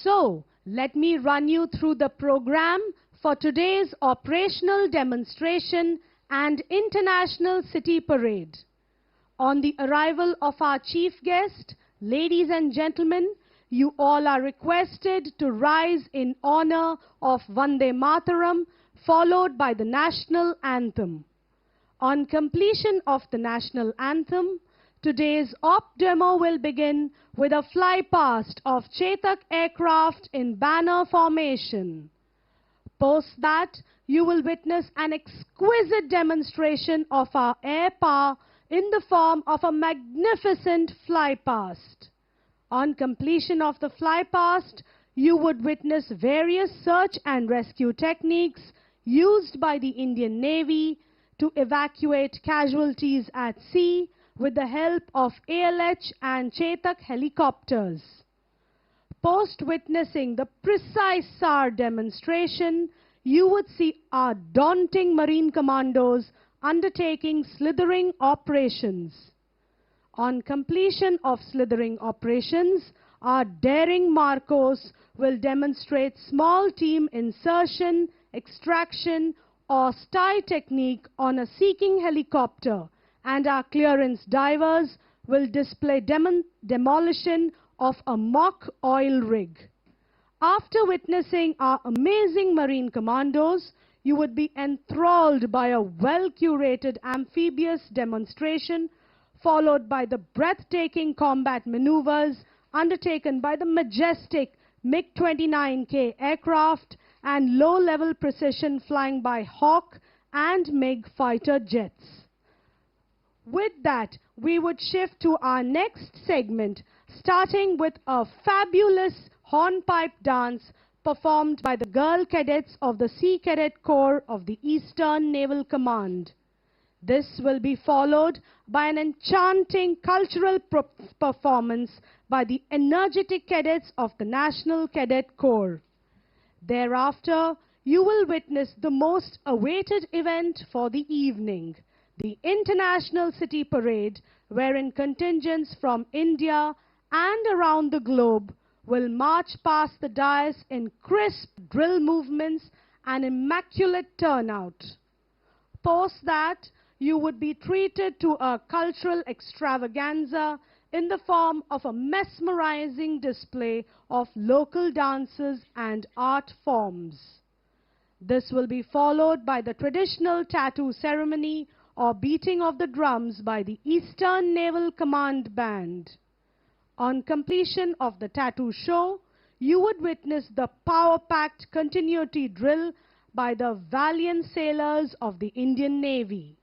So, let me run you through the program for today's operational demonstration and International City Parade. On the arrival of our chief guest, ladies and gentlemen, you all are requested to rise in honor of Vande Mataram, followed by the national anthem. On completion of the national anthem, today's op demo will begin with a fly-past of Chetak aircraft in banner formation. Post that, you will witness an exquisite demonstration of our air power in the form of a magnificent fly-past. On completion of the fly-past, you would witness various search and rescue techniques used by the Indian Navy to evacuate casualties at sea with the help of ALH and Chetak helicopters. Post witnessing the precise SAR demonstration, you would see our daunting marine commandos undertaking slithering operations. On completion of slithering operations, our daring Marcos will demonstrate small team insertion, extraction, or sty technique on a seeking helicopter, and our clearance divers will display demolition of a mock oil rig. After witnessing our amazing marine commandos, you would be enthralled by a well-curated amphibious demonstration, followed by the breathtaking combat maneuvers undertaken by the majestic MiG-29K aircraft and low-level precision flying by Hawk and MiG fighter jets. With that, we would shift to our next segment, starting with a fabulous hornpipe dance performed by the girl cadets of the Sea Cadet Corps of the Eastern Naval Command. This will be followed by an enchanting cultural performance by the energetic cadets of the National Cadet Corps. Thereafter, you will witness the most awaited event for the evening, the International City Parade, wherein contingents from India and around the globe will march past the dais in crisp drill movements and immaculate turnout. Post that, you would be treated to a cultural extravaganza in the form of a mesmerizing display of local dances and art forms. This will be followed by the traditional tattoo ceremony or beating of the drums by the Eastern Naval Command Band. On completion of the tattoo show, you would witness the power-packed continuity drill by the valiant sailors of the Indian Navy.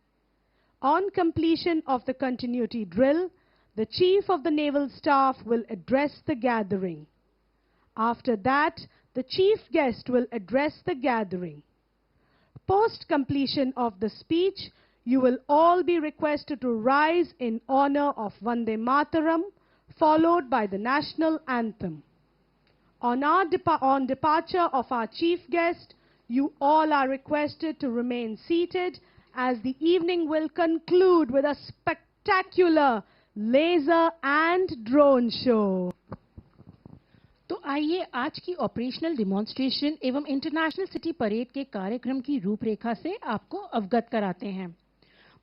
On completion of the continuity drill, the Chief of the Naval Staff will address the gathering. After that, the Chief Guest will address the gathering. Post completion of the speech, you will all be requested to rise in honor of Vande Mataram, followed by the national anthem. On departure of our chief guest, you all are requested to remain seated as the evening will conclude with a spectacular laser and drone show. तो आइए आज की operational demonstration एवं international city parade के कार्यक्रम की रूपरेखा से आपको अवगत कराते हैं।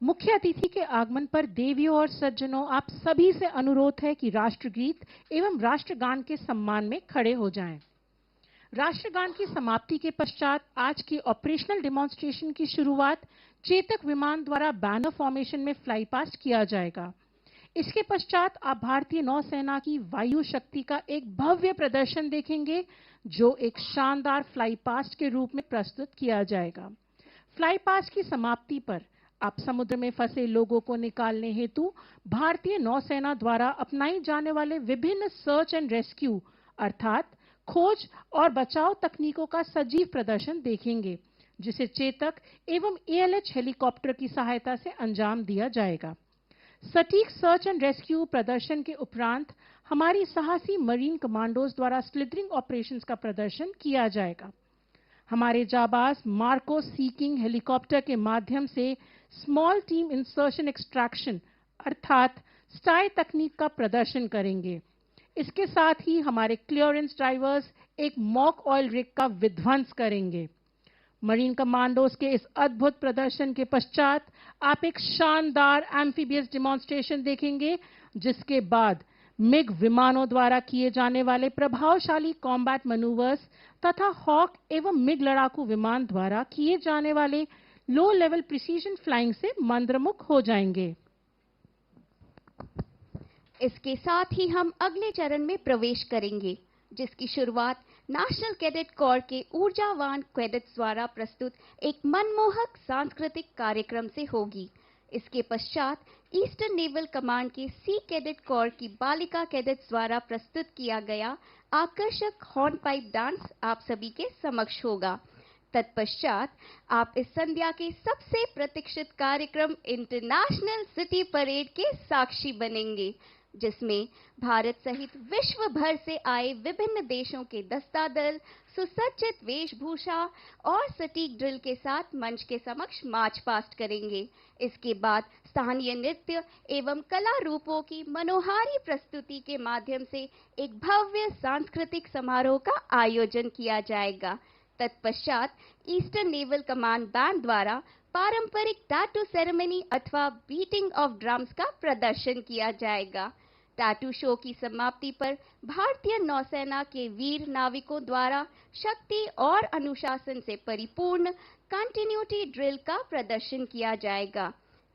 मुख्य अतिथि के आगमन पर देवियों और सज्जनों, आप सभी से अनुरोध है कि राष्ट्रगीत एवं राष्ट्रगान के सम्मान में खड़े हो जाएं। राष्ट्रगान की समाप्ति के पश्चात आज की ऑपरेशनल डिमॉन्स्ट्रेशन की शुरुआत चेतक विमान द्वारा बैनर फॉर्मेशन में फ्लाई पास्ट किया जाएगा। इसके पश्चात आप भारतीय नौसेना की वायु शक्ति का एक भव्य प्रदर्शन देखेंगे, जो एक शानदार फ्लाई पास्ट के रूप में प्रस्तुत किया जाएगा। फ्लाई पास्ट की समाप्ति पर आप समुद्र में फंसे लोगों को निकालने हेतु भारतीय नौसेना द्वारा अपनाई जाने वाले विभिन्न सर्च एंड रेस्क्यू अर्थात खोज और बचाव तकनीकों का सजीव प्रदर्शन देखेंगे, जिसे चेतक एवं ALH हेलीकॉप्टर की सहायता से अंजाम दिया जाएगा। सटीक सर्च एंड रेस्क्यू प्रदर्शन के उपरांत हमारी साहसी मरीन कमांडोज द्वारा स्लिथरिंग ऑपरेशंस का प्रदर्शन किया जाएगा। हमारे जाबाज मार्को सीकिंग हेलीकॉप्टर के माध्यम से स्मॉल टीम इंसर्शन एक्सट्रैक्शन अर्थात स्टाई तकनीक का प्रदर्शन करेंगे। इसके साथ ही हमारे क्लियरेंस ड्राइवर्स एक मॉक ऑयल रिग का विध्वंस करेंगे। मरीन कमांडोज के इस अद्भुत प्रदर्शन के पश्चात आप एक शानदार एम्फीबियस डिमॉन्स्ट्रेशन देखेंगे, जिसके बाद मिग विमानों द्वारा किए जाने वाले प्रभावशाली कॉम्बैट मैनूवर्स तथा हॉक एवं मिग लड़ाकू विमान द्वारा किए जाने वाले लो लेवल प्रिसीजन फ्लाइंग से मंत्रमुग्ध हो जाएंगे। इसके साथ ही हम अगले चरण में प्रवेश करेंगे, जिसकी शुरुआत नेशनल कैडेट कोर के ऊर्जावान कैडेट्स द्वारा प्रस्तुत एक मनमोहक सांस्कृतिक कार्यक्रम से होगी। इसके पश्चात ईस्टर्न नेवल कमांड के सी कैडेट कोर की बालिका कैडेट्स द्वारा प्रस्तुत किया गया आकर्षक हॉर्न पाइप डांस आप सभी के समक्ष होगा। तत्पश्चात आप इस संध्या के सबसे प्रतीक्षित कार्यक्रम इंटरनेशनल सिटी परेड के साक्षी बनेंगे, जिसमें भारत सहित विश्व भर से आए विभिन्न देशों के दस्ता दल सुसज्जित वेशभूषा और सटीक ड्रिल के साथ मंच के समक्ष मार्च पास्ट करेंगे। इसके बाद स्थानीय नृत्य एवं कला रूपों की मनोहारी प्रस्तुति के माध्यम से एक भव्य सांस्कृतिक समारोह का आयोजन किया जाएगा। तत्पश्चात ईस्टर्न नेवल कमांड बैंड द्वारा पारंपरिक टैटू सेरेमनी अथवा बीटिंग ऑफ ड्रम्स का प्रदर्शन किया जाएगा। टैटू शो की समाप्ति पर भारतीय नौसेना के वीर नाविकों द्वारा शक्ति और अनुशासन से परिपूर्ण कंटिन्यूटी ड्रिल का प्रदर्शन किया जाएगा।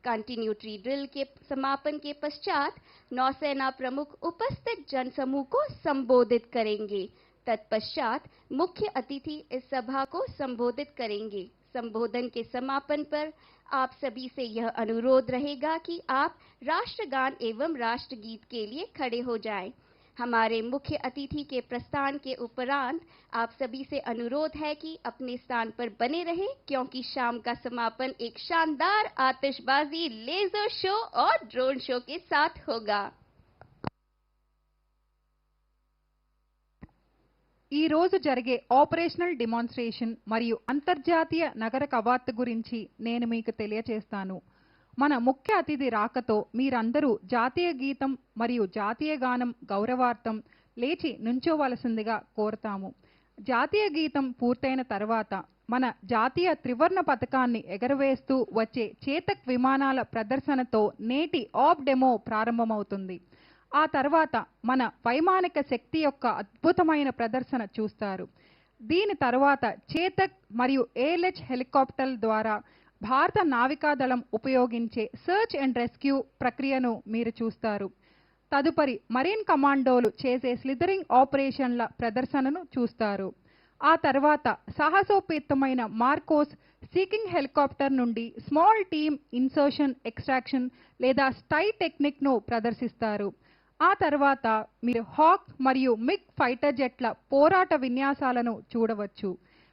कंटिन्यूटी ड्रिल के समापन के पश्चात नौसेना प्रमुख उपस्थित जनसमूह को संबोधित करेंगे। तत्पश्चात मुख्य अतिथि इस सभा को संबोधित करेंगे। संबोधन के समापन पर आप सभी से यह अनुरोध रहेगा कि आप राष्ट्रगान एवं राष्ट्रगीत के लिए खड़े हो जाएं। हमारे मुख्य अतिथि के प्रस्थान के उपरांत आप सभी से अनुरोध है कि अपने स्थान पर बने रहें, क्योंकि शाम का समापन एक शानदार आतिशबाजी, लेजर शो और ड्रोन शो के साथ होगा। ఈ రోజు జరిగే ఆపరేషనల్ డిమాన్స్ట్రేషన్ మరియు అంతర్జాతీయ నగర కవాతు గురించి నేను మీకు తెలియజేస్తాను. మన ముఖ్య అతిథి రాకతో మీరందరూ జాతీయ గీతం మరియు జాతీయ గానం గౌరవార్థం లేచి నుంచోవలసిందిగా కోరుతాము. జాతీయ గీతం పూర్తయిన తర్వాత మన జాతీయ త్రివర్ణ పతాకాన్ని ఎగరవేస్తూ వచ్చే చేతక్ విమానాల ప్రదర్శనతో నేటి ఆఫ్ డెమో ప్రారంభమవుతుంది. ఆ తర్వాత మన వైమానిక శక్తి యొక్క అద్భుతమైన ప్రదర్శన చూస్తారు. దీని తర్వాత చేతక్ మరియు ఏఎల్హెచ్ హెలికాప్టర్ల ద్వారా భారత నావికాదళం ఉపయోగించే సర్చ్ అండ్ రెస్క్యూ ప్రక్రియను మీరు చూస్తారు. తదుపరి మరీన్ కమాండోలు చేసే స్లిథరింగ్ ఆపరేషన్ల ప్రదర్శనను చూస్తారు. ఆ తర్వాత సాహసోపేతమైన మార్కోస్ సీకింగ్ హెలికాప్టర్ నుండి స్మాల్ టీమ్ ఇన్సర్షన్ ఎక్స్ట్రాక్షన్ లేదా స్టై టెక్నిక్ను ప్రదర్శిస్తారు. ఆ తర్వాత మీరు హాక్ మరియు మిగ్ ఫైటర్ జెట్ల పోరాట విన్యాసాలను చూడవచ్చు.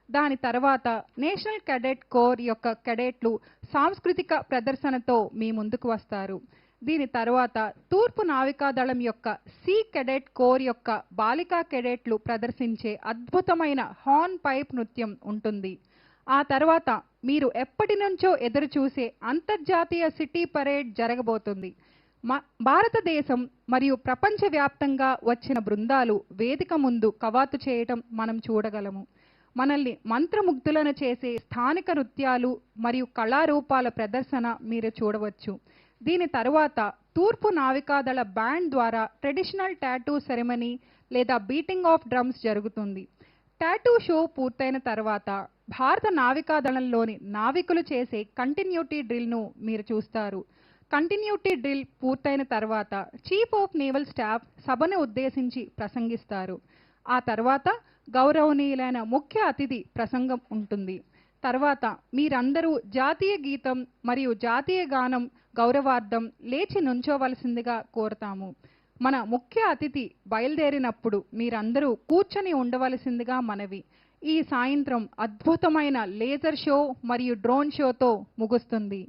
దాని తర్వాత నేషనల్ క్యాడెట్ కోర్ యొక్క క్యాడెట్లు సాంస్కృతిక ప్రదర్శనతో మీ ముందుకు వస్తారు. దీని తర్వాత తూర్పు నావికాదళం యొక్క సి క్యాడెట్ కోర్ యొక్క బాలికా క్యాడెట్లు ప్రదర్శించే అద్భుతమైన హార్న్ పైప్ నృత్యం ఉంటుంది. ఆ తర్వాత మీరు ఎప్పటి నుంచో ఎదురు చూసే అంతర్జాతీయ సిటీ పరేడ్ జరగబోతుంది. భారతదేశం మరియు ప్రపంచవ్యాప్తంగా వచ్చిన బృందాలు వేదిక ముందు కవాతు చేయటం మనం చూడగలము. మనల్ని మంత్రముగ్ధులను చేసే స్థానిక నృత్యాలు మరియు కళారూపాల ప్రదర్శన మీరు చూడవచ్చు. దీని తర్వాత తూర్పు నావికాదళ బ్యాండ్ ద్వారా ట్రెడిషనల్ టాటూ సెరెమనీ లేదా బీటింగ్ ఆఫ్ డ్రమ్స్ జరుగుతుంది. టాటూ షో పూర్తయిన తర్వాత భారత నావికాదళంలోని నావికులు చేసే కంటిన్యూటీ డ్రిల్ను మీరు చూస్తారు. కంటిన్యూటీ డ్రిల్ పూర్తయిన తర్వాత చీఫ్ ఆఫ్ నేవల్ స్టాఫ్ సభను ఉద్దేశించి ప్రసంగిస్తారు. ఆ తర్వాత గౌరవనీయులైన ముఖ్య అతిథి ప్రసంగం ఉంటుంది. తర్వాత మీరందరూ జాతీయ గీతం మరియు జాతీయ గానం గౌరవార్థం లేచి నుంచోవలసిందిగా కోరుతాము. మన ముఖ్య అతిథి బయలుదేరినప్పుడు మీరందరూ కూర్చొని ఉండవలసిందిగా మనవి. ఈ సాయంత్రం అద్భుతమైన లేజర్ షో మరియు డ్రోన్ షోతో ముగుస్తుంది.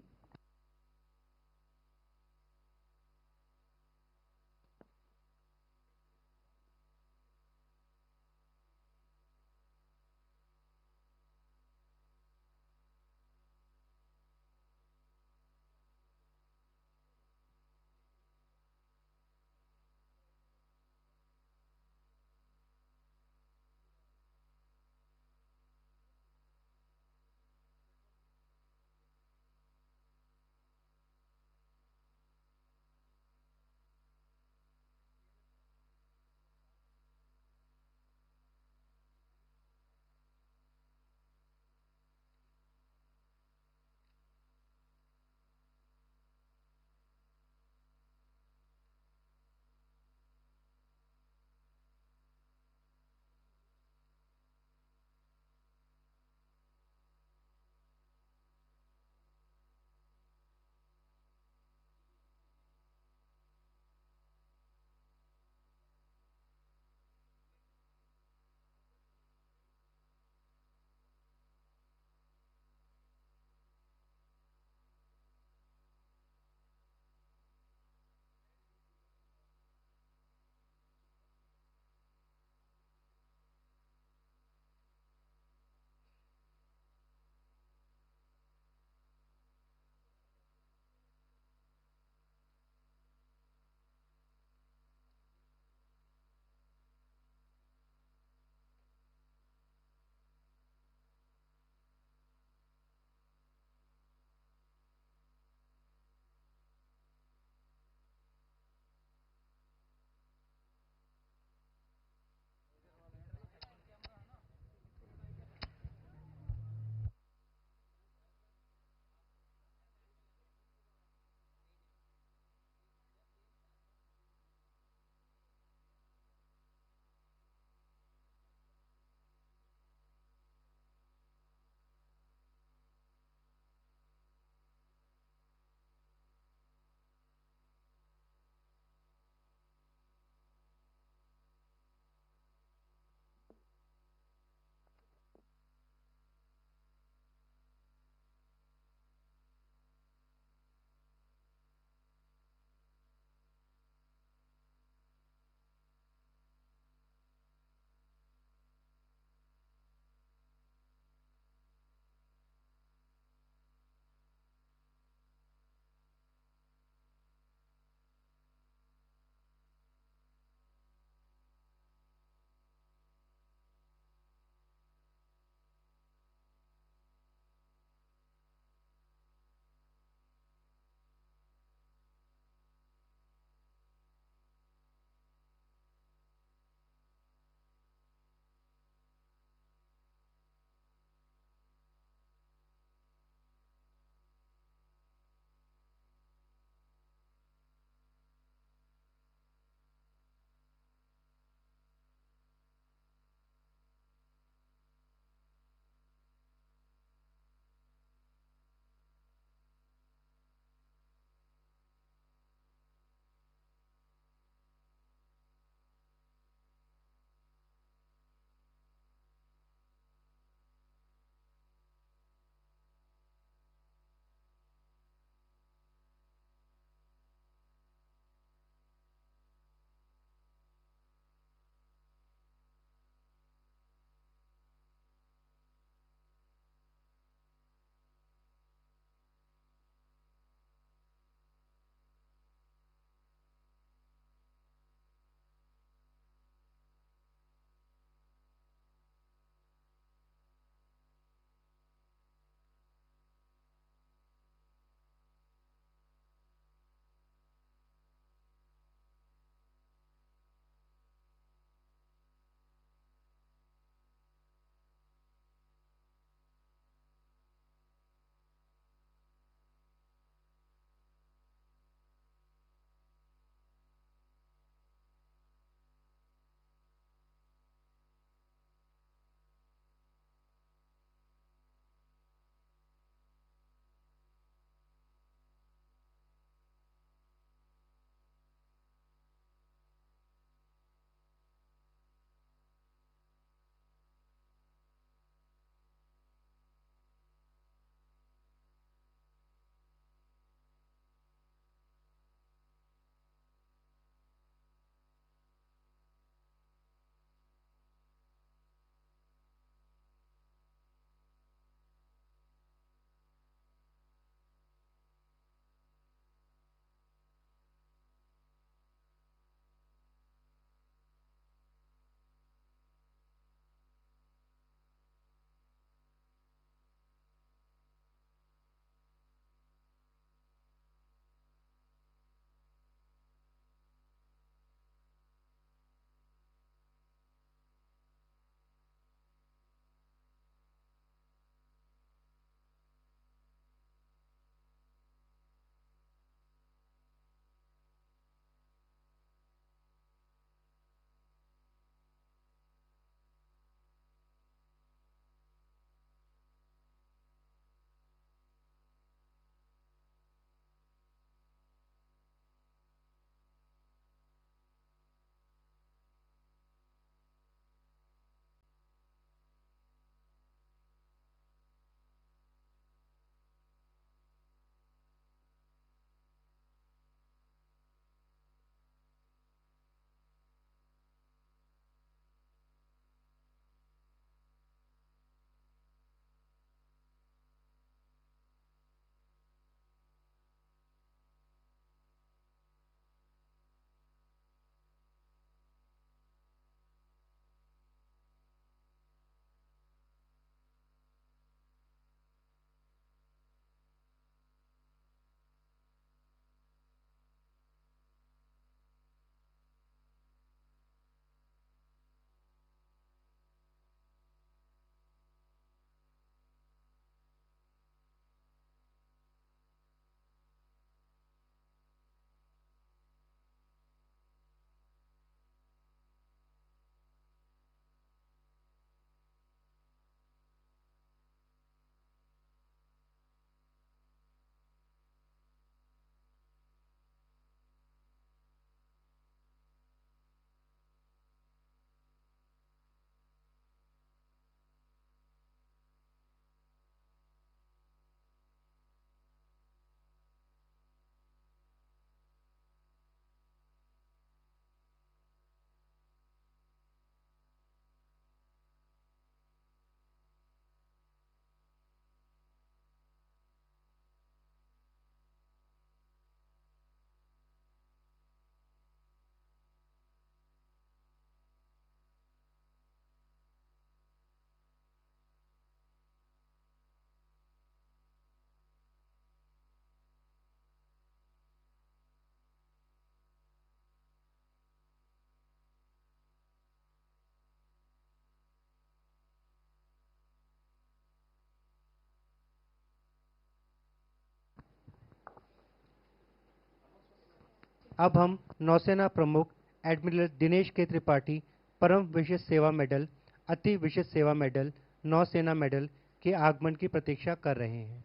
अब हम नौसेना प्रमुख एडमिरल दिनेश के त्रिपाठी परम विशिष्ट सेवा मेडल, अति विशिष्ट सेवा मेडल, नौसेना मेडल के आगमन की प्रतीक्षा कर रहे हैं।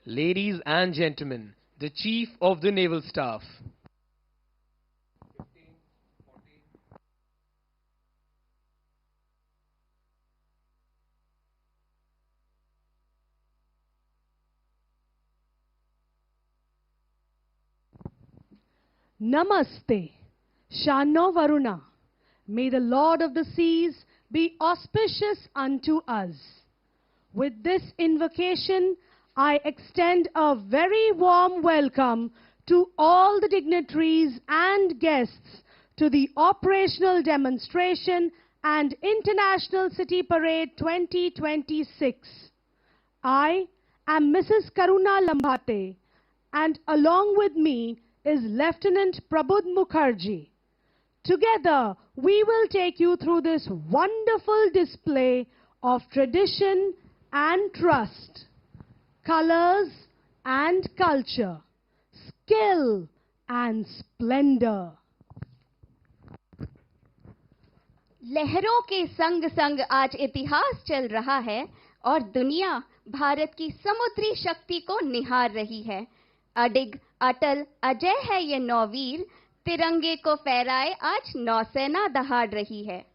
Ladies and gentlemen, the Chief of the Naval Staff. Namaste, Shano Varuna. May the Lord of the seas be auspicious unto us. With this invocation, I extend a very warm welcome to all the dignitaries and guests to the Operational Demonstration and International City Parade 2026. I am Mrs. Karuna Lambhate, and along with me is Lieutenant Prabodh Mukherjee. Together, we will take you through this wonderful display of tradition and trust, colors and culture, skill and splendor. लहरों के संग संग आज इतिहास चल रहा है और दुनिया भारत की समुद्री शक्ति को निहार रही है। अडिग अटल अजय है ये नौवीर, तिरंगे को फहराए आज नौसेना दहाड़ रही है।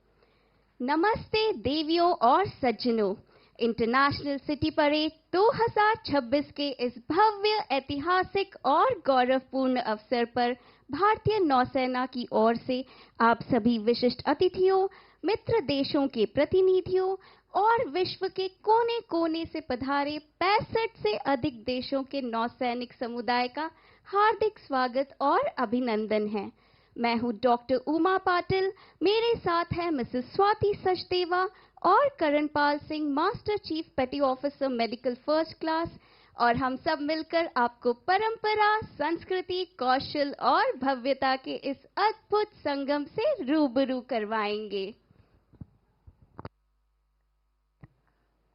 नमस्ते देवियों और सज्जनों, इंटरनेशनल सिटी परेड 2026 के इस भव्य ऐतिहासिक और गौरवपूर्ण अवसर पर भारतीय नौसेना की ओर से आप सभी विशिष्ट अतिथियों, मित्र देशों के प्रतिनिधियों और विश्व के कोने कोने से पधारे 65 से अधिक देशों के नौसैनिक समुदाय का हार्दिक स्वागत और अभिनंदन है। मैं हूं डॉक्टर उमा पाटिल, मेरे साथ है मिसेस स्वाति सचदेवा और करणपाल सिंह, मास्टर चीफ पेटी ऑफिसर मेडिकल फर्स्ट क्लास, और हम सब मिलकर आपको परंपरा, संस्कृति, कौशल और भव्यता के इस अद्भुत संगम से रूबरू करवाएंगे।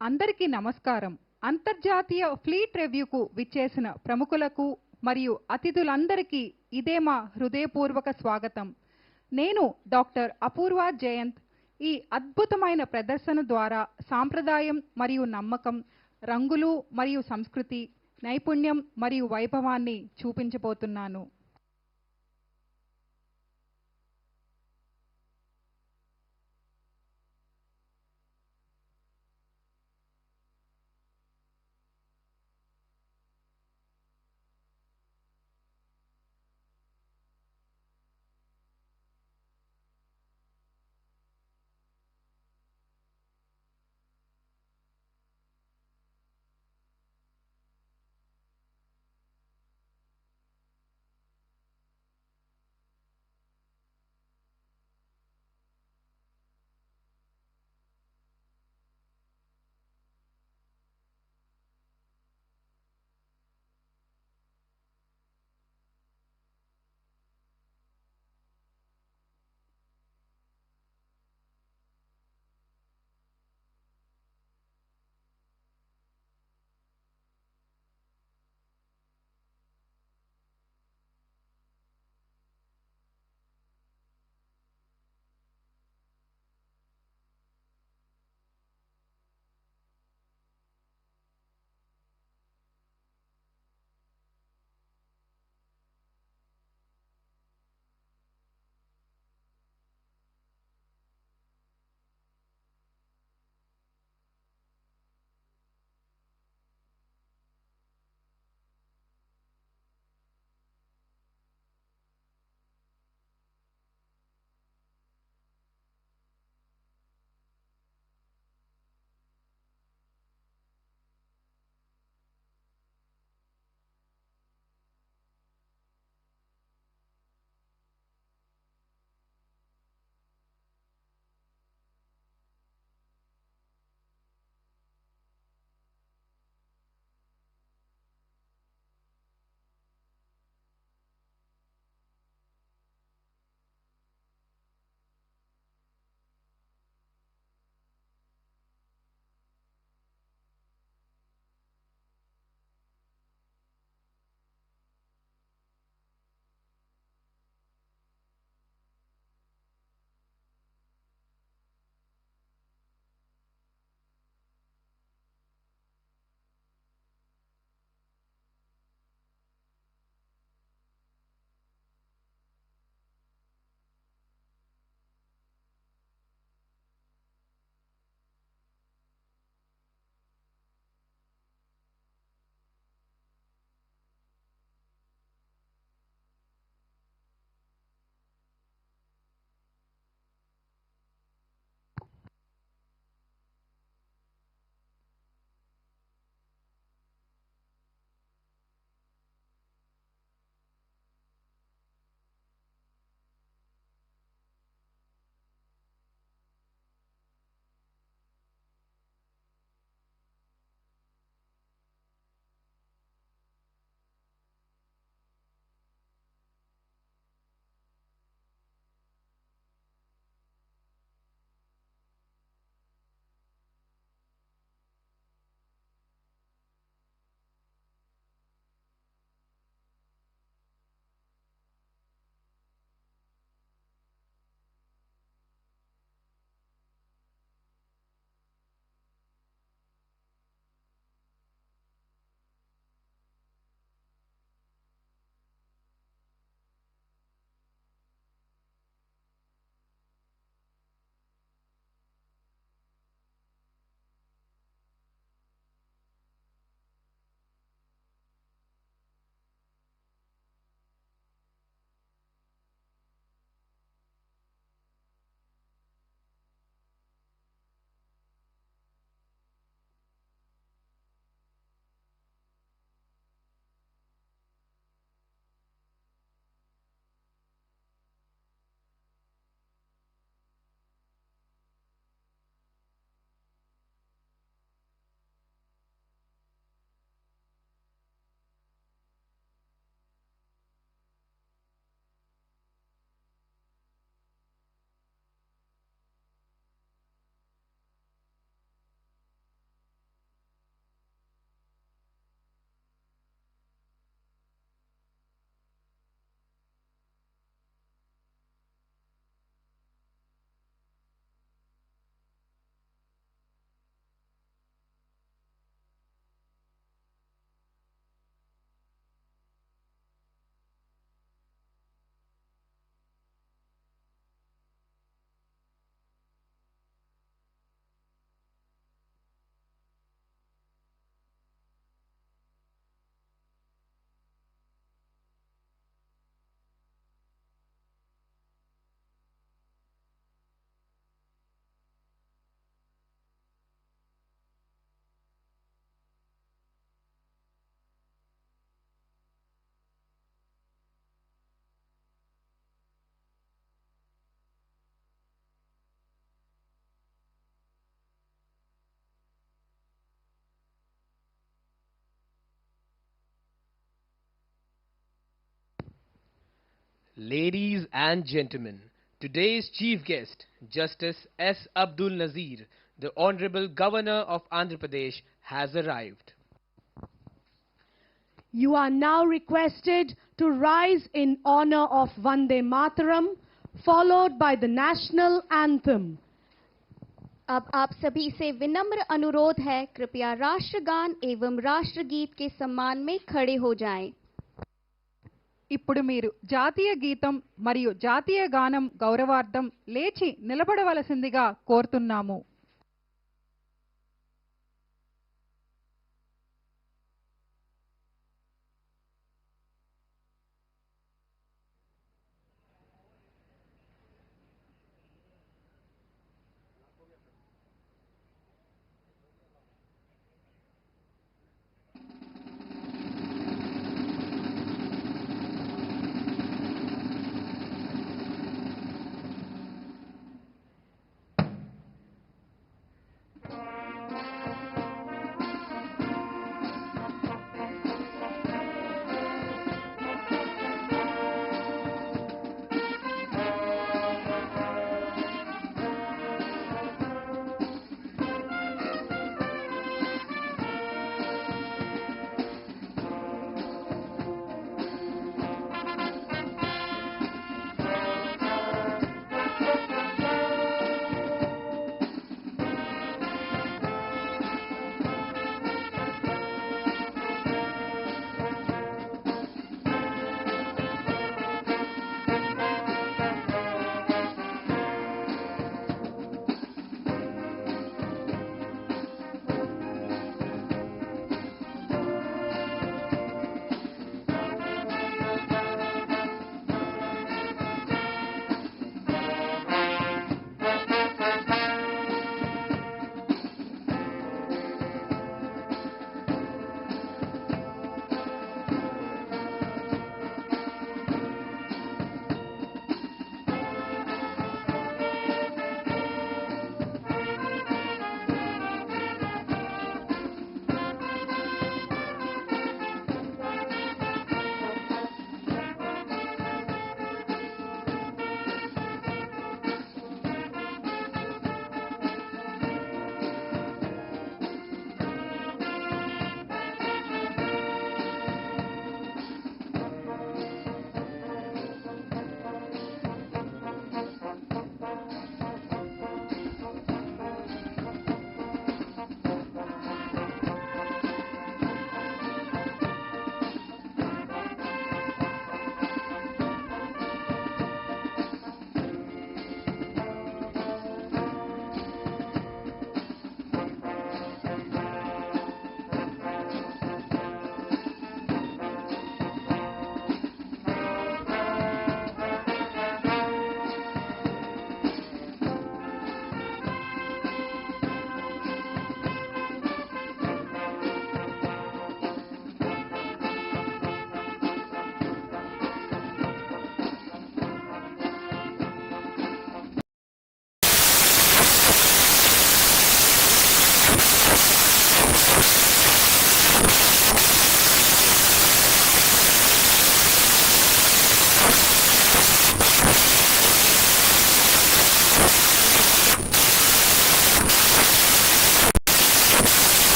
అందరికీ నమస్కారం। అంతర్జాతీయ ఫ్లీట్ రివ్యూకు విచ్చేసిన ప్రముఖులకు మరియు అతిథులందరికీ ఇదే మా హృదయపూర్వక స్వాగతం। నేను డాక్టర్ అపూర్వ జయంత్ ఈ అద్భుతమైన ప్రదర్శన ద్వారా సాంప్రదాయం మరియు నమ్మకం, రంగులు మరియు సంస్కృతి, నైపుణ్యం మరియు వైభవాన్ని చూపించబోతున్నాను। Ladies and gentlemen, today's chief guest, Justice S. Abdul Nazeer, the Honorable Governor of Andhrapradesh, has arrived. You are now requested to rise in honor of Vande Mataram, followed by the national anthem. अब आप सभी से विनम्र अनुरोध है, कृपया राष्ट्रगान एवं राष्ट्रगीत के सम्मान में खड़े हो जाएं। ఇప్పుడు మీరు జాతీయ గీతం మరియు జాతీయ గానం గౌరవార్థం లేచి నిలబడవలసిందిగా కోరుతున్నాము.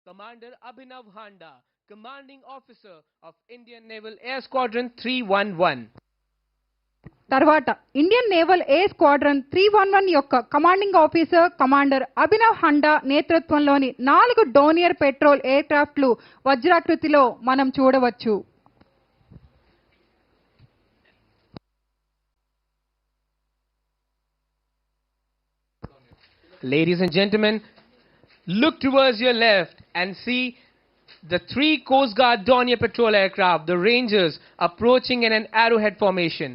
Commander Abhinav Handa, Commanding Officer of Indian Naval Air Squadron 311. తర్వాత ఇండియన్ నేవల్ ఎయిర్ స్క్వాడ్రన్ 311 యొక్క commanding officer commander Abhinav Honda నేతృత్వంలోని 4 డోనియర్ పెట్రోల్ ఎయిర్ క్రాఫ్ట్లు వజ్రాకృతిలో మనం చూడవచ్చు. Ladies and gentlemen, look towards your left and see the 3 Coast Guard Dornier patrol aircraft, the Rangers, approaching in an arrowhead formation,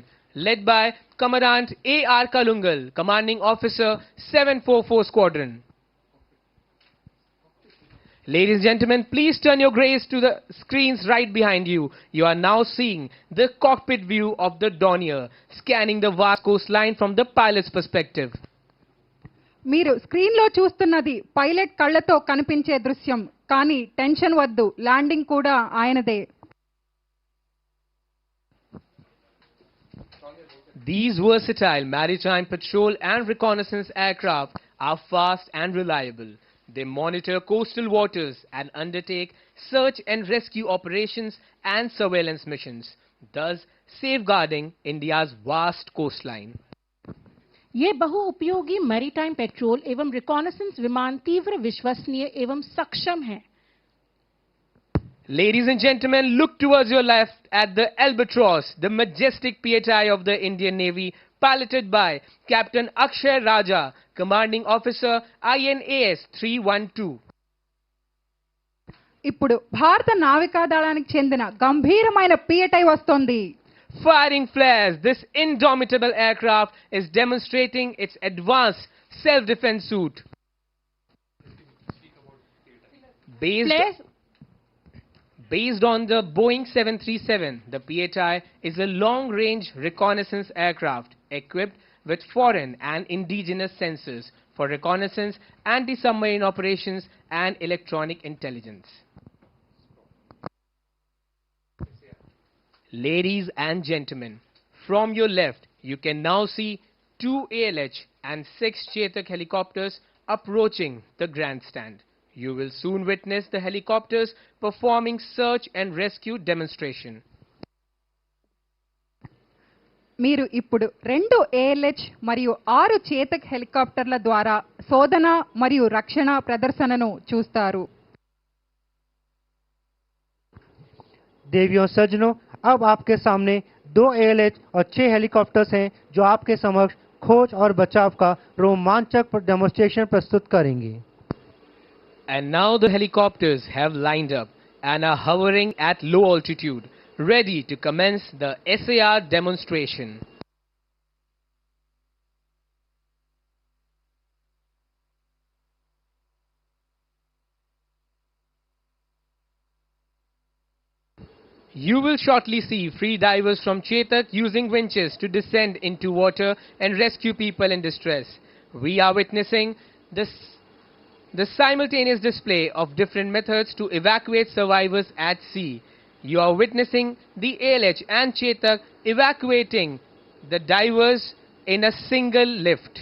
led by Commandant A.R. Kalungal, Commanding Officer 744 Squadron. Ladies and gentlemen, please turn your gaze to the screens right behind you. You are now seeing the cockpit view of the Dornier, scanning the vast coastline from the pilot's perspective. మీరు స్క్రీన్లో చూస్తున్నది pilot కళ్ళతో కనిపించే దృశ్యం. కానీ tension వద్దు, landing కూడా ఆయనదే. These versatile maritime patrol and reconnaissance aircraft are fast and reliable. They monitor coastal waters and undertake search and rescue operations and surveillance missions, thus safeguarding India's vast coastline. ये बहुउपयोगी maritime petrol एवं reconnaissance विमान तीव्र विश्वसनीय एवं सक्षम हैं. Ladies and gentlemen, look towards your left at the Albatross, the majestic PHI of the Indian Navy, piloted by Captain Akshay Raja, Commanding Officer INAS 312. ఇప్పుడు భారత నావికా దళానికి చెందిన గంభీరమైన పిఎటై వస్తోంది. Firing flares, this indomitable aircraft is demonstrating its advanced self-defense suit. Based on the Boeing 737, the PHI is a long-range reconnaissance aircraft equipped with foreign and indigenous sensors for reconnaissance, anti-submarine operations and electronic intelligence. Ladies and gentlemen, from your left, you can now see 2 ALH and 6 Chetak helicopters approaching the grandstand. You will soon witness the helicopters performing search and rescue demonstration. మీరు ఇప్పుడు 2 ALH మరియు 6 చేతక్ హెలికాప్టర్ల ద్వారా శోధన మరియు రక్షణ ప్రదర్శనను చూస్తారు. देवियों सज्जनों, अब आपके सामने 2 ALH और 6 हेलीकॉप्टर्स हैं जो आपके समक्ष खोज और बचाव का रोमांचक डेमोन्स्ट्रेशन प्रस्तुत करेंगे. And now the helicopters have lined up and are hovering at low altitude, ready to commence the SAR demonstration. You will shortly see free divers from Chetak using winches to descend into water and rescue people in distress. We are witnessing the simultaneous display of different methods to evacuate survivors at sea. You are witnessing the ALH and Chetak evacuating the divers in a single lift.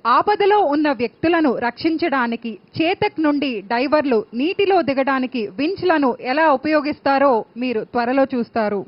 ఆపదలో ఉన్న వ్యక్తులను రక్షించడానికి చేతక్ నుండి డైవర్లు నీటిలో దిగడానికి వించ్లను ఎలా ఉపయోగిస్తారో మీరు త్వరలో చూస్తారు.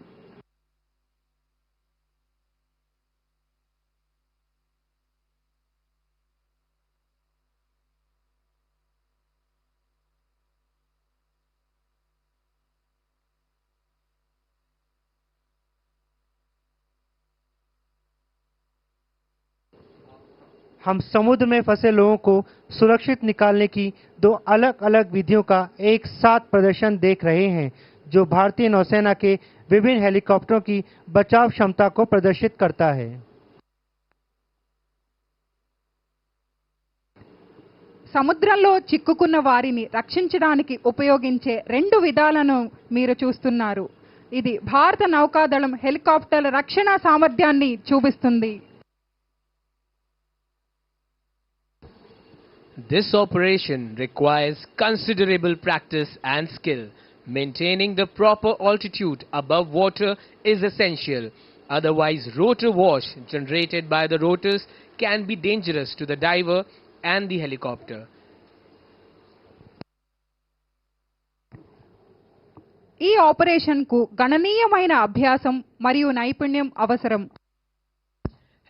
हम समुद्र में फंसे लोगों को सुरक्षित निकालने की 2 अलग-अलग विधियों का एक साथ प्रदर्शन देख रहे हैं, जो भारतीय नौसेना के विभिन्न हेलीकॉप्टरों की बचाव क्षमता को प्रदर्शित करता है. సముద్రంలో చిక్కుకున్న వారిని రక్షించడానికి ఉపయోగించే 2 విధాలను మీరు చూస్తున్నారు. ఇది భారత నౌకాదళం హెలికాప్టర్ల రక్షణ సామర్థ్యాన్ని చూపిస్తుంది. This operation requires considerable practice and skill. Maintaining the proper altitude above water is essential. Otherwise, rotor wash generated by the rotors can be dangerous to the diver and the helicopter. ఈ operation కు గణనీయమైన అభ్యాసం మరియు నైపుణ్యం అవసరం.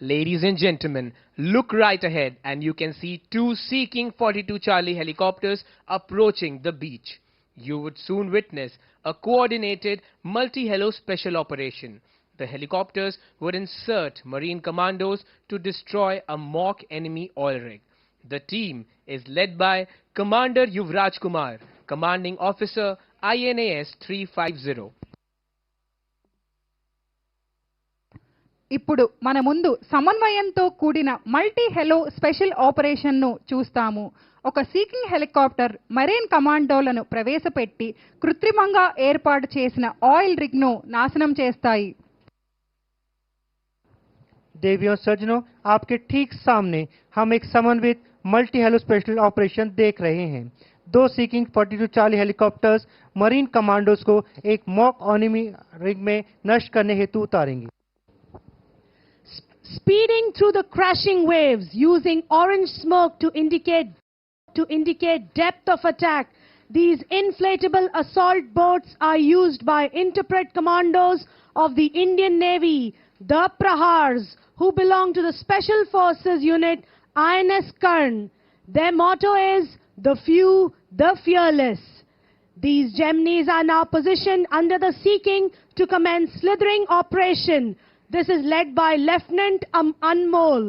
Ladies and gentlemen, look right ahead and you can see two Sea King 42 Charlie helicopters approaching the beach. You would soon witness a coordinated multi-helo special operation. The helicopters would insert marine commandos to destroy a mock enemy oil rig. The team is led by Commander Yuvraj Kumar, Commanding Officer INAS 350. ఇప్పుడు మన ముందు సమన్వయంతో కూడిన multi hello special operation ను చూస్తాము. ఒక seeking helicopter marine కమాండోలను ప్రవేశపెట్టి కృత్రిమంగా ఏర్పాటు చేసిన ఆయిల్ రిగ్ ను నాశనం చేస్తాయి. देवियों सज्जनों, आपके ठीक सामने हम एक समन्वित मल्टी हेलो स्पेशल ऑपरेशन देख रहे हैं. दो seeking 42 Charlie helicopters marine commandos को एक मॉक एनिमी रिग में नष्ट करने हेतु उतारेंगे. Speeding through the crashing waves using orange smoke to indicate depth of attack, these inflatable assault boats are used by interpret commandos of the Indian Navy, the Prahars, who belong to the Special Forces Unit INS Karn. Their motto is the few, the fearless. These Geminies are now positioned under the Sea King to commence slithering operation. This is led by Lieutenant Anmol.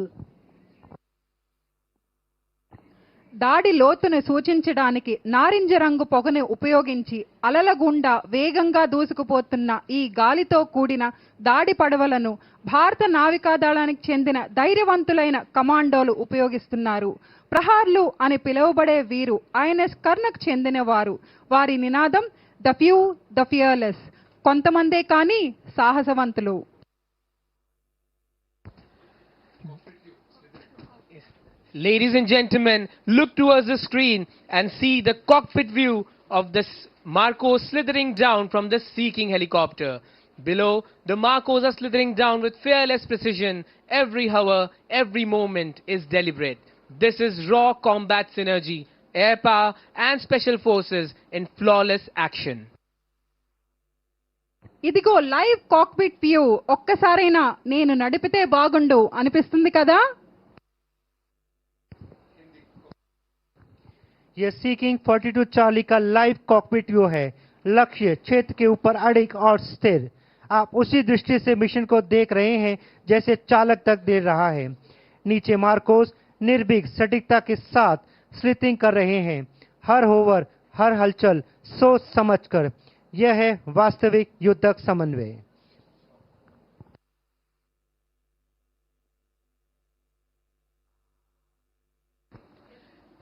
దాడి లోతును సూచించడానికి నారింజ రంగు పొగను ఉపయోగించి అలల గుండా వేగంగా దూసుకుపోతున్న ఈ గాలితో కూడిన దాడి పడవలను భారత నావికాదళానికి చెందిన ధైర్యవంతులైన కమాండోలు ఉపయోగిస్తున్నారు. ప్రహార్లు అని పిలువబడే వీరు ఐఎన్ఎస్ కర్ణకు చెందినవారు. వారి నినాదం ద ఫ్యూ ద ఫియర్లెస్, కొంతమందే కానీ సాహసవంతులు. Ladies and gentlemen, look towards the screen and see the cockpit view of this Marcos slithering down from the Sea King helicopter. Below, the Marcos are slithering down with fearless precision. Every hour, every moment is deliberate. This is raw combat synergy, air power and special forces in flawless action. ఇదిగో live cockpit view. ఒక్కసారైనా నేను నడిపితే బాగుండు అనిపిస్తుంది కదా. यह सी king 42 Charlie का live cockpit view है. लक्ष्य क्षेत्र के ऊपर अड़िग और स्थिर. आप उसी दृष्टि से मिशन को देख रहे हैं जैसे चालक तक दे रहा है. नीचे मार्कोस निर्भीक सटीकता के साथ स्लिथिंग कर रहे हैं. हर होवर, हर हलचल सोच समझकर. यह है वास्तविक युद्धक समन्वय.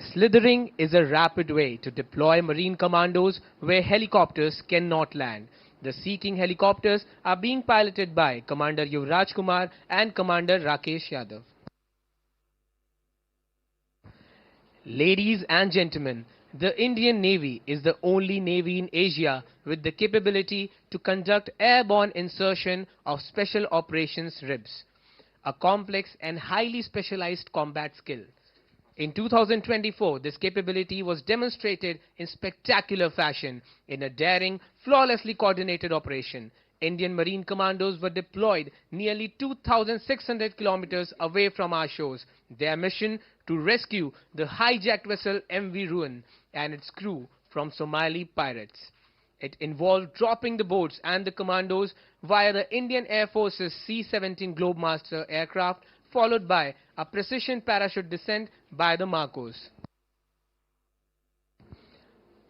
Slithering is a rapid way to deploy marine commandos where helicopters cannot land. The Sea King helicopters are being piloted by Commander Yuvraj Kumar and Commander Rakesh Yadav. Ladies and gentlemen, the Indian Navy is the only navy in Asia with the capability to conduct airborne insertion of Special Operations RIBs, a complex and highly specialized combat skill. In 2024, this capability was demonstrated in spectacular fashion in a daring, flawlessly coordinated operation. Indian Marine Commandos were deployed nearly 2,600 kilometers away from our shores. Their mission to rescue the hijacked vessel MV Ruin and its crew from Somali pirates. It involved dropping the boats and the commandos via the Indian Air Force's C-17 Globemaster aircraft, followed by a precision parachute descent by the Marcos.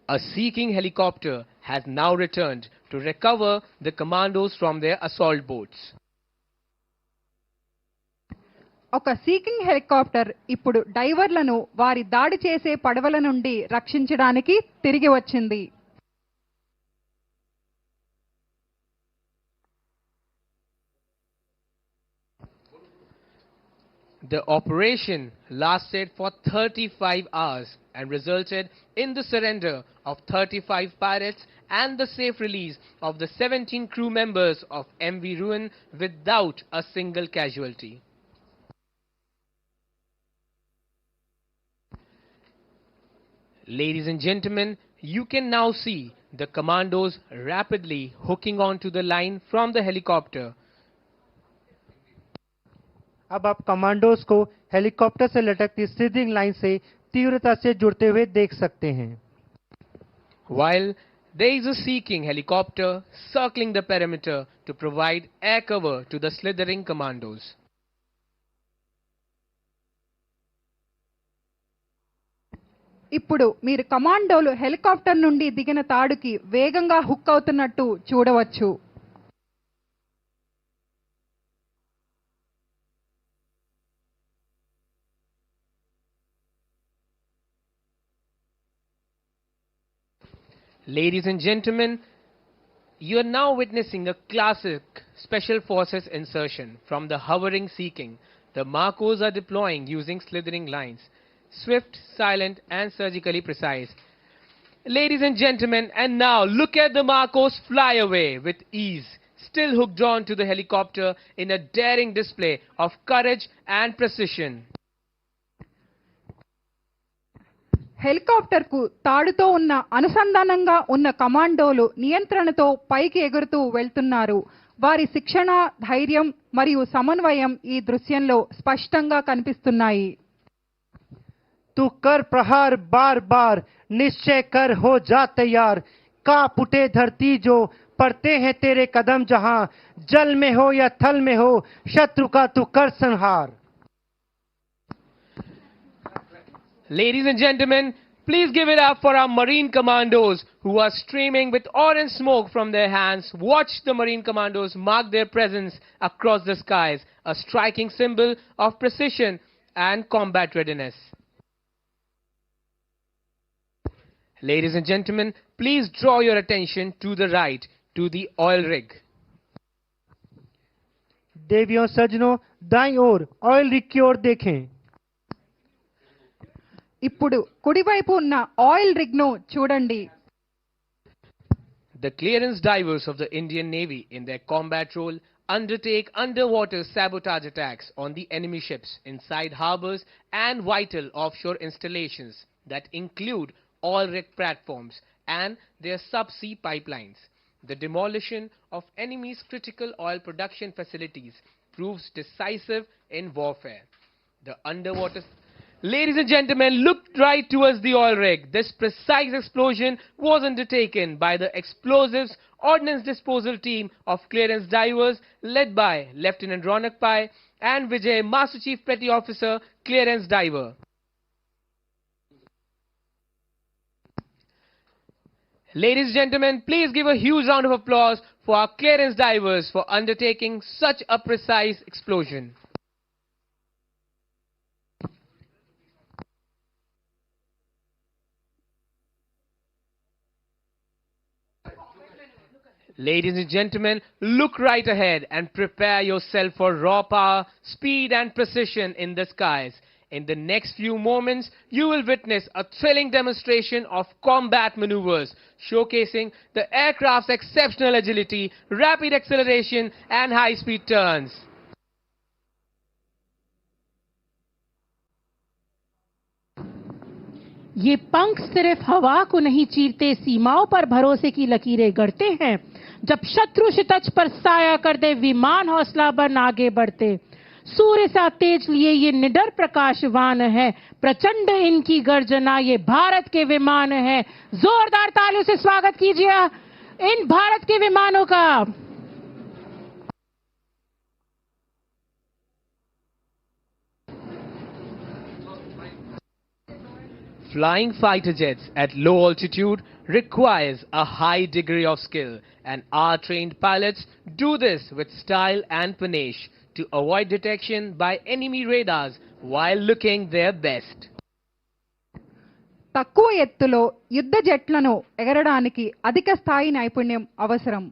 A Sea King helicopter has now returned to recover the commandos from their assault boats. ఒక seeking helicopter ఇప్పుడు డైవర్లను వారి దాడి చేసే పడవల నుండి రక్షించడానికి తిరిగి వచ్చింది. The operation lasted for 35 hours and resulted in the surrender of 35 pirates and the safe release of the 17 crew members of MV Ruin without a single casualty. Ladies and gentlemen, you can now see the commandos rapidly hooking onto the line from the helicopter. अब आप commandos को helicopter से लटकती seeding line से तीव्रता से जुड़ते हुए देख सकते हैं. While there is a seeking helicopter circling the perimeter to provide air cover to the slithering commandos. ఇప్పుడు మీరు కమాండోలు హెలికాప్టర్ నుండి దిగిన తాడుకి వేగంగా హుక్ అవుతున్నట్టు చూడవచ్చు. Ladies and gentlemen, you are now witnessing a classic Special Forces insertion from the hovering seeking. The Marcos are deploying using slithering lines. Swift, silent and surgically precise. Ladies and gentlemen, and now look at the Marcos fly away with ease, still hooked on to the helicopter in a daring display of courage and precision. Helicopter కు తాడుతో ఉన్న అనుసంధానంగా ఉన్న కమాండోలు నియంత్రణతో పైకి ఎగురుతూ వెళ్తున్నారు. వారి శిక్షణ, ధైర్యం మరియు సమన్వయం ఈ దృశ్యంలో స్పష్టంగా కనిపిస్తున్నాయి. तू कर प्रहार बार बार, निश्चय कर हो जा तैयार. कांप उठे धरती जो पड़ते हैं तेरे कदम, जहां जल में हो या थल में हो शत्रु का तू कर संहार. Ladies and gentlemen, please give it up for our Marine Commandos who are streaming with orange smoke from their hands. Watch the Marine Commandos mark their presence across the skies, a striking symbol of precision and combat readiness. Ladies and gentlemen, please draw your attention to the right, to the oil rig. देवियों सज्जनों, दाईं ओर oil rig की ओर देखें. ఇప్పుడు కుడివైపు ఉన్న oil rig ను చూడండి. The clearance divers of the Indian Navy in their combat role undertake underwater sabotage attacks on the enemy ships inside harbors and vital offshore installations that include oil rig platforms and their subsea pipelines. The demolition of enemy's critical oil production facilities proves decisive in warfare. The underwater... Ladies and gentlemen, look right towards the oil rig. This precise explosion was undertaken by the Explosives Ordnance Disposal Team of clearance divers led by Lieutenant Ronak Pai and Vijay, Master Chief Petty Officer, Clearance Diver. Ladies and gentlemen, please give a huge round of applause for our clearance divers for undertaking such a precise explosion. Ladies and gentlemen, look right ahead and prepare yourself for raw power, speed and precision in the skies. In the next few moments, you will witness a thrilling demonstration of combat maneuvers, showcasing the aircraft's exceptional agility, rapid acceleration and high-speed turns. ये पंख सिर्फ हवा को नहीं चीरते, सीमाओं पर भरोसे की लकीरें गढ़ते हैं. जब शत्रु शितज पर साया कर दे, विमान हौसला बन आगे बढ़ते. सूर्य सा तेज लिए ये निडर प्रकाशवान है, प्रचंड इनकी गर्जना ये भारत के विमान है. जोरदार तालियों से स्वागत कीजिए इन भारत के विमानों का. Flying fighter jets at low altitude requires a high degree of skill, and our trained pilots do this with style and panache to avoid detection by enemy radars while looking their best. తక్కువ ఎత్తులో యుద్ధ జెట్లను ఎగరడానికి అధిక స్థాయి నైపుణ్యం అవసరం.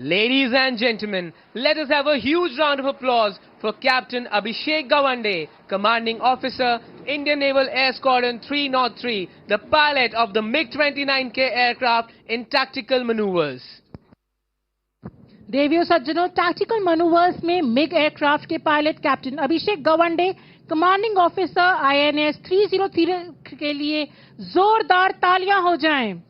Ladies and gentlemen, let us have a huge round of applause for Captain Abhishek Gawande, Commanding Officer, Indian Naval Air Squadron 303, the pilot of the MiG-29K aircraft in tactical maneuvers. देवियों सज्जनों, tactical manoeuvres में MiG aircraft के pilot captain अभिषेक Gawande, commanding officer INS 303 के लिए जोरदार तालियां हो जाएं।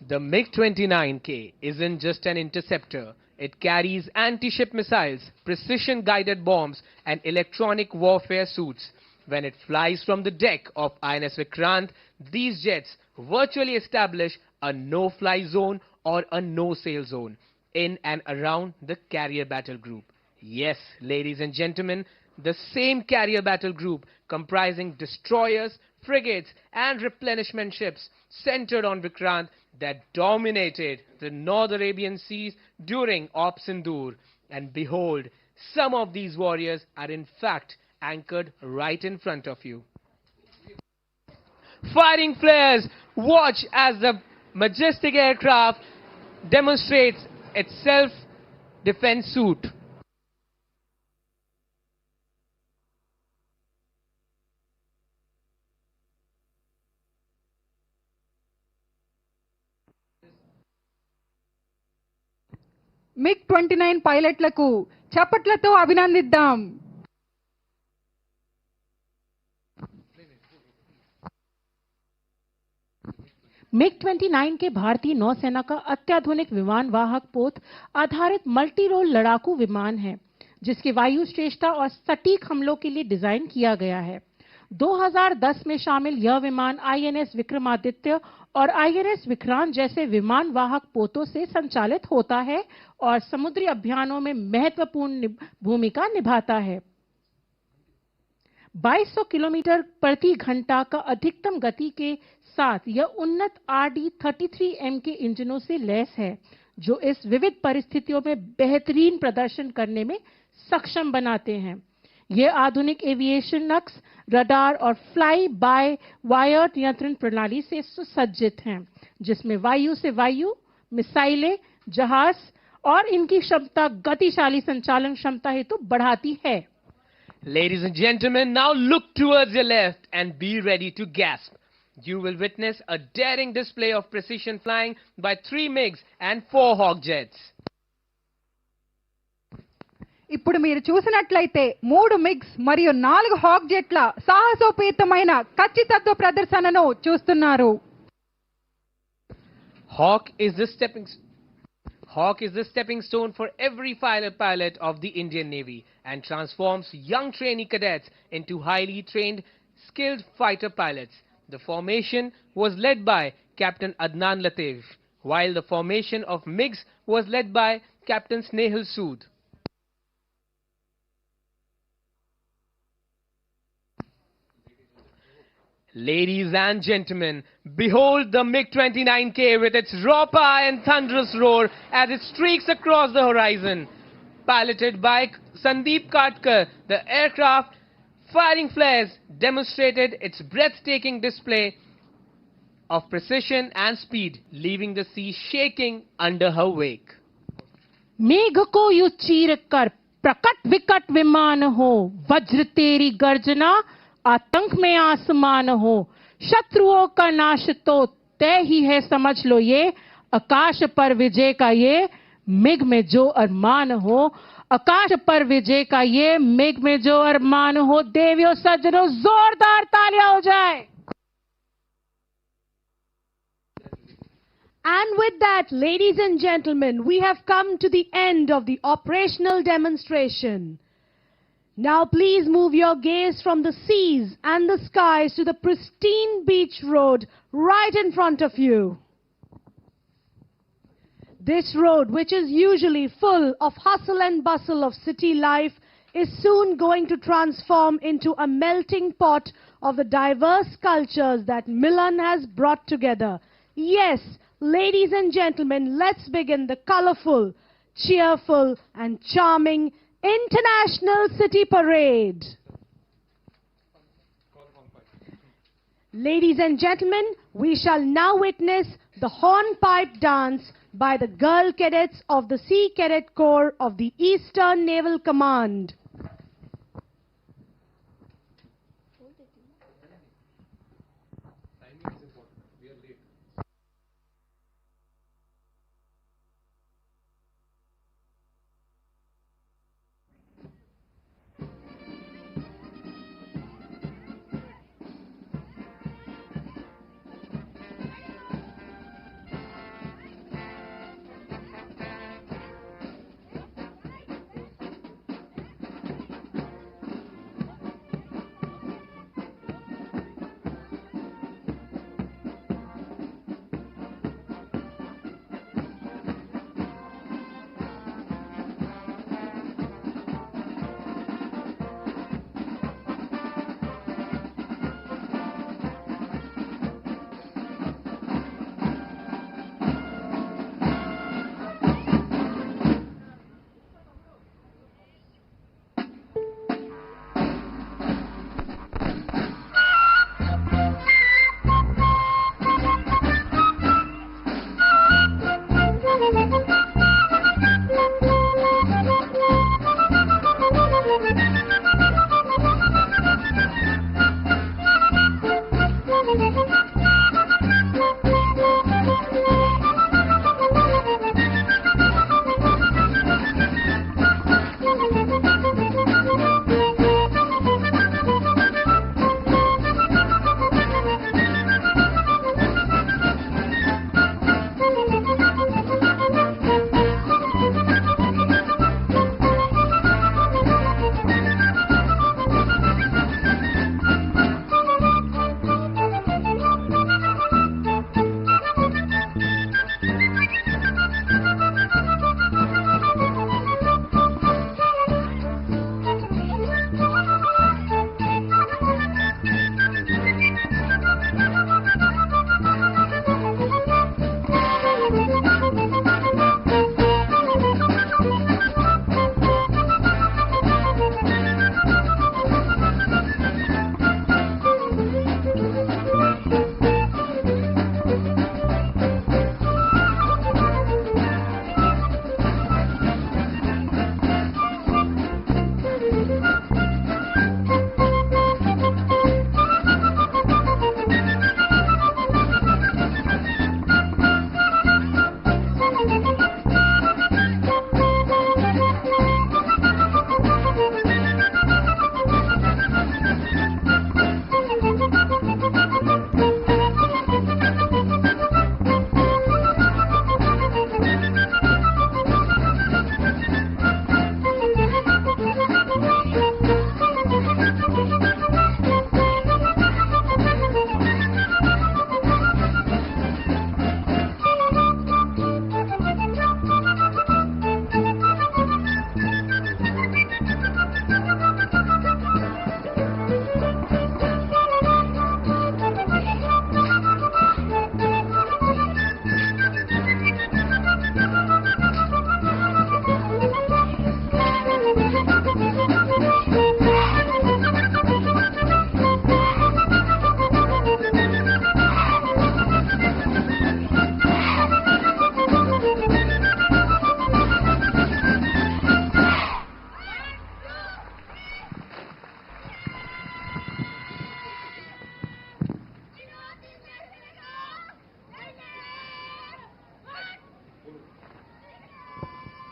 The MiG-29K isn't just an interceptor. It carries anti-ship missiles, precision-guided bombs, and electronic warfare suits. When it flies from the deck of INS Vikrant, these jets virtually establish a no-fly zone or a no-sail zone in and around the carrier battle group. Yes, ladies and gentlemen, the same carrier battle group comprising destroyers, frigates, and replenishment ships centered on Vikrant that dominated the North Arabian Seas during Op Sindoor. And behold, some of these warriors are in fact anchored right in front of you. Fighting flares, watch as the majestic aircraft demonstrates its self-defense suit. MiG-29 పైలట్లకు చప్పట్లతో అభినందిద్దాం. MiG-29 के भारतीय नौसेना का अत्याधुनिक विमान वाहक पोत आधारित मल्टी रोल लड़ाकू विमान है, जिसकी वायु श्रेष्ठता और सटीक हमलों के लिए डिजाइन किया गया है। 2010 में शामिल यह विमान INS विक्रमादित्य और INS विक्रांत जैसे विमान वाहक पोतों से संचालित होता है और समुद्री अभियानों में महत्वपूर्ण भूमिका निभाता है। 2200 किलोमीटर प्रति घंटा का अधिकतम गति के साथ यह उन्नत RD-33M के इंजनों से लैस है, जो इस विविध परिस्थितियों में बेहतरीन प्रदर्शन करने में सक्षम बनाते हैं। ये आधुनिक एविएशन नक्स, रडार और फ्लाई बाय वायर नियंत्रण प्रणाली से सुसज्जित हैं, जिसमें वायु से वायु, मिसाइलें, जहाज और इनकी क्षमता गतिशाली संचालन क्षमता हेतु बढ़ाती है। Ladies and gentlemen, now look towards your left and be ready to gasp. You will witness a daring display of precision flying by 3 MiGs and 4 Hawk jets. ఇప్పుడు మీరు చూసినట్లయితే 3 మిగ్స్ మరియు 4 హాక్ జెట్ల సాహసోపేతమైన ఖచ్చితత్వ ప్రదర్శనను చూస్తున్నారు. Hawk is the stepping stone for every fighter pilot of the Indian Navy and transforms young trainee cadets into highly trained, skilled fighter pilots. The formation was led by Captain Adnan Latif, while the formation of MiGs was led by Captain Snehal Sood. Ladies and gentlemen, behold the MiG-29K with its raw power and thunderous roar as it streaks across the horizon. Piloted by Sandeep Katkar, the aircraft firing flares demonstrated its breathtaking display of precision and speed, leaving the sea shaking under her wake. मेघ को you चीर कर प्रकट विकट विमान हो, वज्र तेरी गर्जना आतंक में आसमान हो, शत्रुओं का नाश तो तय ही है समझ लो ये, आकाश पर विजय का ये मिग में जो अरमान हो, आकाश पर विजय का ये मिग में जो अरमान हो। देवियों सज्जनों, जोरदार तालियां हो जाए। And with that, ladies and gentlemen, we have come to the end of the operational demonstration. Now please move your gaze from the seas and the skies to the pristine beach road right in front of you. This road, which is usually full of hustle and bustle of city life, is soon going to transform into a melting pot of the diverse cultures that Milan has brought together. Yes, ladies and gentlemen, let's begin the colorful, cheerful and charming International City Parade. Ladies and gentlemen, we shall now witness the hornpipe dance by the girl cadets of the Sea Cadet Corps of the Eastern Naval Command.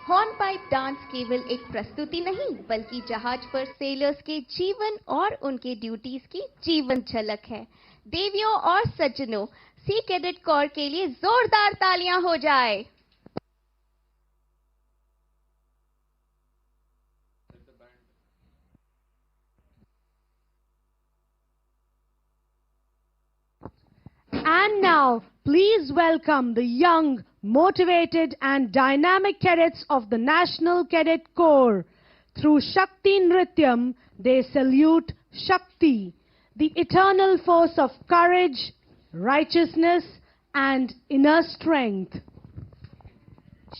Hornpipe dance केवल एक प्रस्तुति नहीं बल्कि जहाज पर sellers के जीवन और उनके ड्यूटीज की जीवन झलक है। देवियों और सज्जनों, सी कैडेट कोर के लिए जोरदार तालियां हो जाए। And now, please welcome the young, motivated and dynamic cadets of the National Cadet Corps. Through Shakti Nrityam, they salute Shakti, the eternal force of courage, righteousness and inner strength.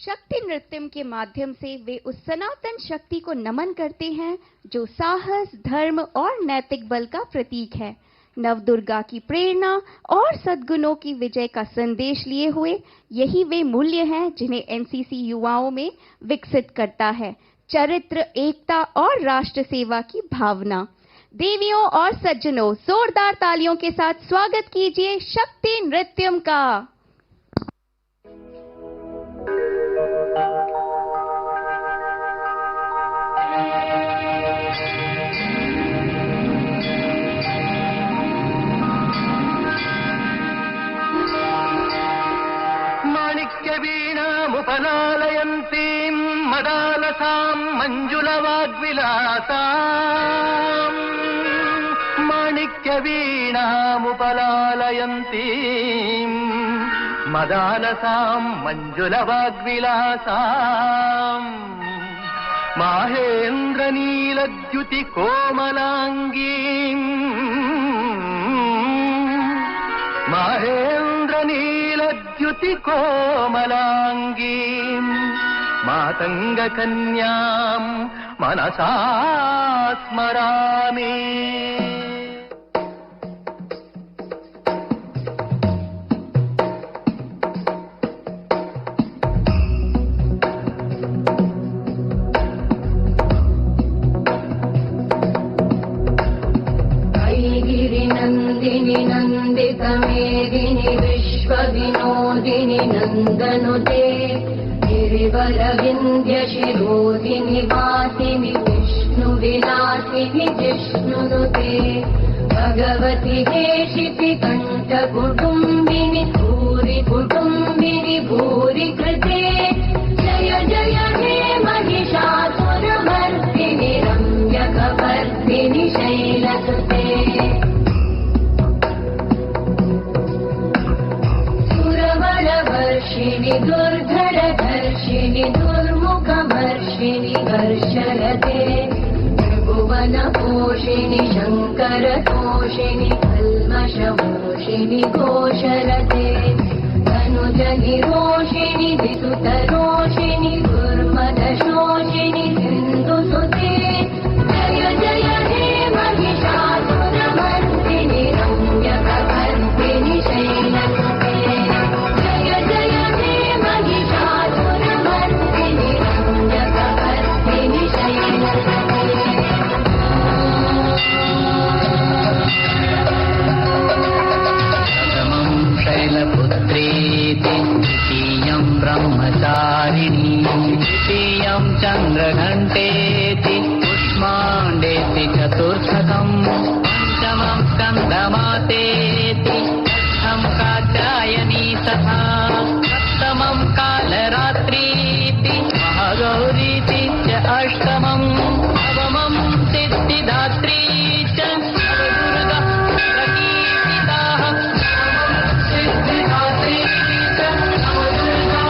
शक्ति नृत्यम के माध्यम से वे उस सनातन शक्ति को नमन करते हैं जो साहस, धर्म और नैतिक बल का प्रतीक है। नवदुर्गा की प्रेरणा और सद्गुणों की विजय का संदेश लिए हुए यही वे मूल्य हैं जिन्हें एनसीसी युवाओं में विकसित करता है। चरित्र, एकता और राष्ट्र सेवा की भावना। देवियों और सज्जनों, जोरदार तालियों के साथ स्वागत कीजिए शक्ति नृत्यम का। वीणामुपलालयन्तीं मदालसां मञ्जुलवाग्विलासाम् माणिक्यवीणामुपलालयन्तीं मदालसां मञ्जुलवाग्विलासाम् माहेन्द्रनीलद्युतिकोमलाङ्गीं माहेन्द्रनीलद्युतिकोमलाङ्गीं मातङ्गकन्यां मनसा स्मरामि। नंदिनी नंदितमेदिनी विश्वविनोदिनी नंदनुते गिरिवर विंध्य शिरोदिनी वासिनी विष्णुविलासिनी जिष्णुनुते भगवती हेशिति कंठ कुटुंबिनी भूरि कुटुंबिनी भूरि कृते जय जय हे महिषासुरमर्दिनी रम्यकवर्दिनी शैलसुते वर्षिणि दुर्धरधर्षिणि दुर्मुखमर्षिणि वर्षरते त्रिभुवनपोषिणि शङ्करतोषिणि कल्मषमोषिणि घोषरते तनुजनिरोषिणि विसुतरोषिणि दुर्मदशोषिणि सिन्धुसुते जय जय हे महिषासुरमर्दिनि रम्यकवर्दिनि शैलसुते द्वितीयं ब्रह्मचारिणी तृतीयं चन्द्रघण्टेति पुष्माण्डेति चतुर्थकं पञ्चमं स्कन्दमातेति षष्ठं कात्यायनी तथा सप्तमं कालरात्रीति महागौरीति च अष्टमं नवमं सिद्धिदात्री च नवदुर्गा प्रकीर्तिताः सिद्धिदात्री च Navdurga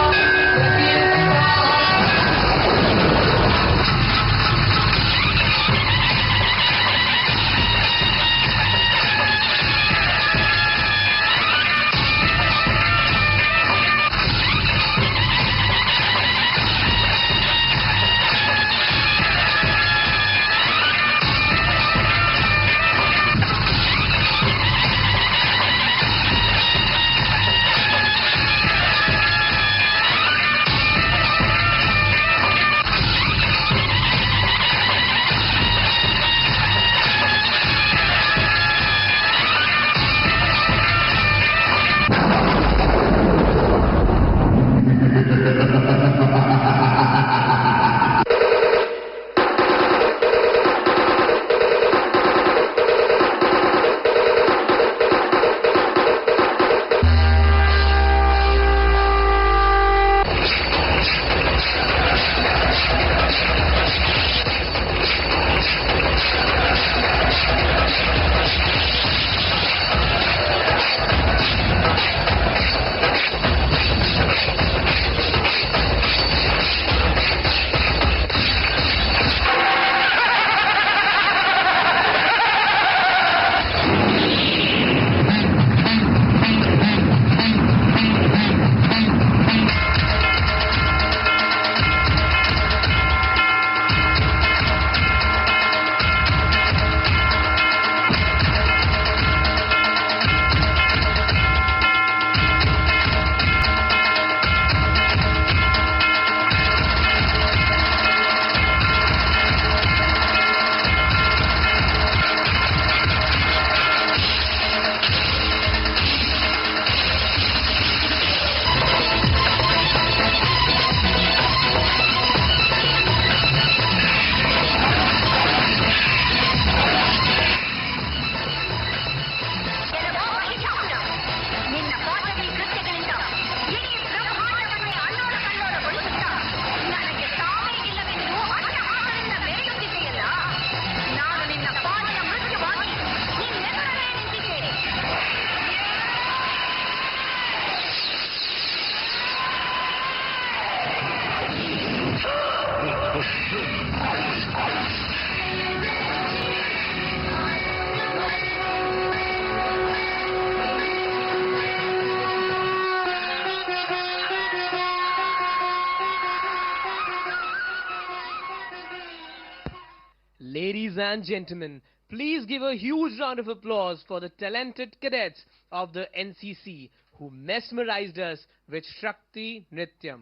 Ladies and gentlemen, please give a huge round of applause for the talented cadets of the NCC who mesmerized us with Shakti Nrityam.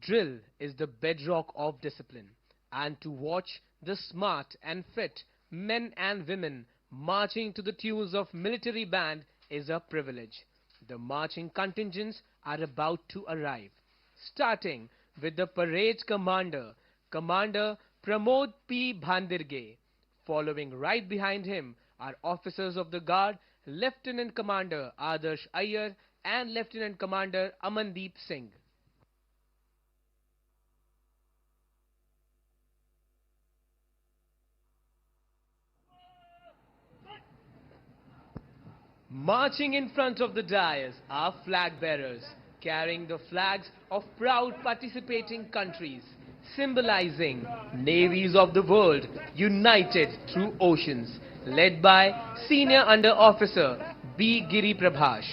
Drill is the bedrock of discipline, and to watch the smart and fit men and women marching to the tunes of military band is a privilege. The marching contingents are about to arrive, starting with the parade commander, Commander Pramod P. Bhandirge. Following right behind him are officers of the guard, Lieutenant Commander Adarsh Iyer and Lieutenant Commander Amandeep Singh. Marching in front of the dais are flag bearers, carrying the flags of proud participating countries, symbolizing navies of the world united through oceans, led by Senior Under Officer B. Giri Prabhash.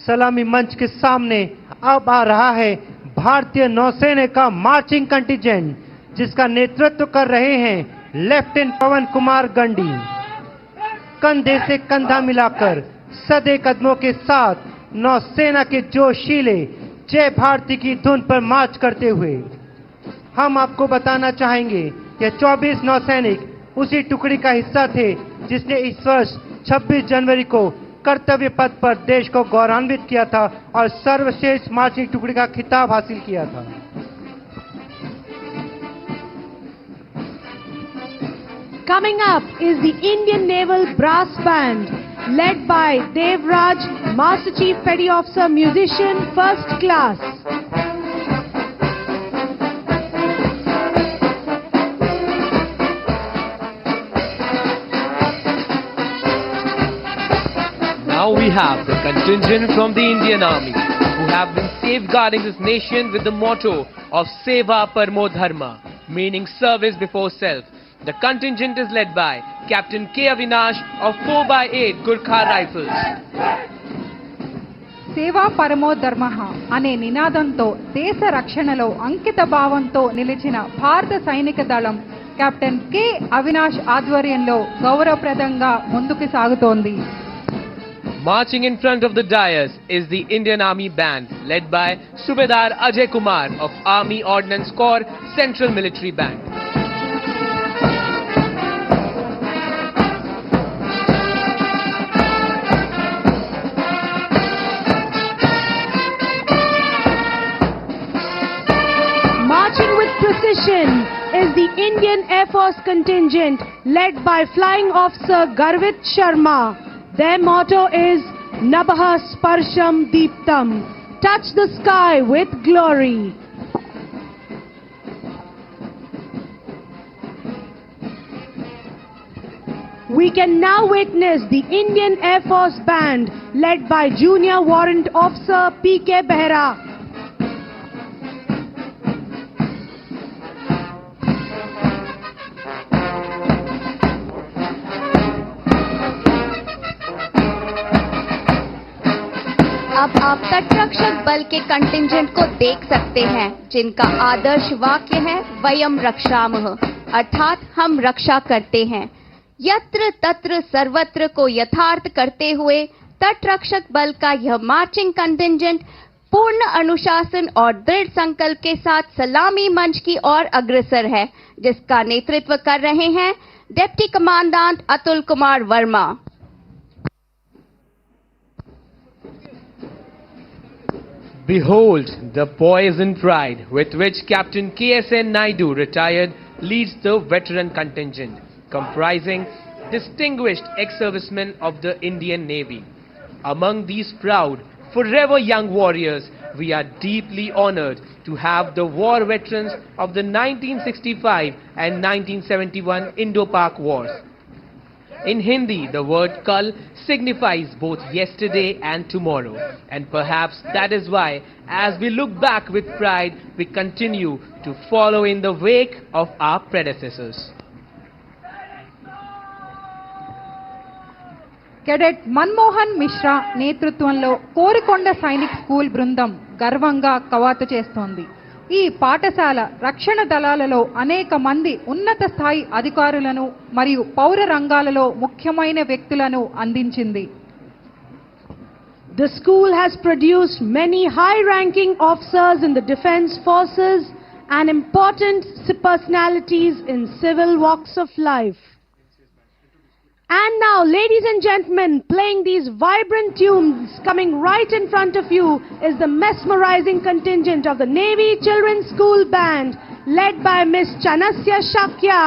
सलामी मंच के सामने अब आ रहा है भारतीय नौसेना का मार्चिंग कंटिजेंट, जिसका नेतृत्व कर रहे हैं लेफ्टिनेंट पवन कुमार गंडी। कंधे से कंधा मिलाकर सदे कदमों के साथ नौसेना के जोशीले जय भारती की धुन पर मार्च करते हुए हम आपको बताना चाहेंगे कि 24 नौसैनिक उसी टुकड़ी का हिस्सा थे जिसने इस वर्ष 26 जनवरी को कर्तव्य पथ पर देश को गौरवान्वित किया था और सर्वश्रेष्ठ मार्चिंग टुकड़ी का खिताब हासिल किया था। Coming up is the Indian Naval Brass Band, led by Devraj, Master Chief Petty Officer Musician, First Class. Now we have the contingent from the Indian Army, who have been safeguarding this nation with the motto of Seva Parmo Dharma, meaning service before self. The contingent is led by Captain K. Avinash of 4x8 Gurkha Rifles. సేవా పరమో ధర్మః అనే నినాదంతో దేశ రక్షణలో అంకిత భావంతో నిలిచిన భారత సైనిక దళం కెప్టెన్ కె అవినాష్ ఆధ్వర్యంలో గౌరవప్రదంగా ముందుకు సాగుతోంది. Marching in front of the dais is the Indian Army Band, led by Subedar Ajay Kumar of Army Ordnance Corps Central Military Band. Marching with precision is the Indian Air Force contingent, led by Flying Officer Garvit Sharma. Their motto is Nabha Sparsham Deeptam, touch the sky with glory. We can now witness the Indian Air Force Band, led by Junior Warrant Officer P.K. Behra. अब आप तटरक्षक बल के contingent को देख सकते हैं, जिनका आदर्श वाक्य है वयम रक्षामः, अर्थात हम रक्षा करते हैं। यत्र तत्र सर्वत्र को यथार्थ करते हुए तटरक्षक बल का यह मार्चिंग कंटिंजेंट पूर्ण अनुशासन और दृढ़ संकल्प के साथ सलामी मंच की ओर अग्रसर है, जिसका नेतृत्व कर रहे हैं deputy commandant Atul Kumar Verma. Behold the poise and pride with which Captain K.S.N. Naidu, retired, leads the veteran contingent, comprising distinguished ex-servicemen of the Indian Navy. Among these proud, forever young warriors, we are deeply honored to have the war veterans of the 1965 and 1971 Indo-Pak Wars. In Hindi, the word kal signifies both yesterday and tomorrow, and perhaps that is why, as we look back with pride, we continue to follow in the wake of our predecessors. Cadet Manmohan Mishra నేతృత్వంలో Korikonda Sainik school బృందం గర్వంగా కవాతు చేస్తోంది. ఈ పాఠశాల రక్షణ దళాలలో అనేక మంది ఉన్నత స్థాయి అధికారులను మరియు పౌర రంగాలలో ముఖ్యమైన వ్యక్తులను అందించింది. The school has produced many high-ranking officers in the defense forces and important personalities in civil walks of life. And now, ladies and gentlemen, playing these vibrant tunes coming right in front of you is the mesmerizing contingent of the Navy Children's School Band led by Miss Chanasya Shakya.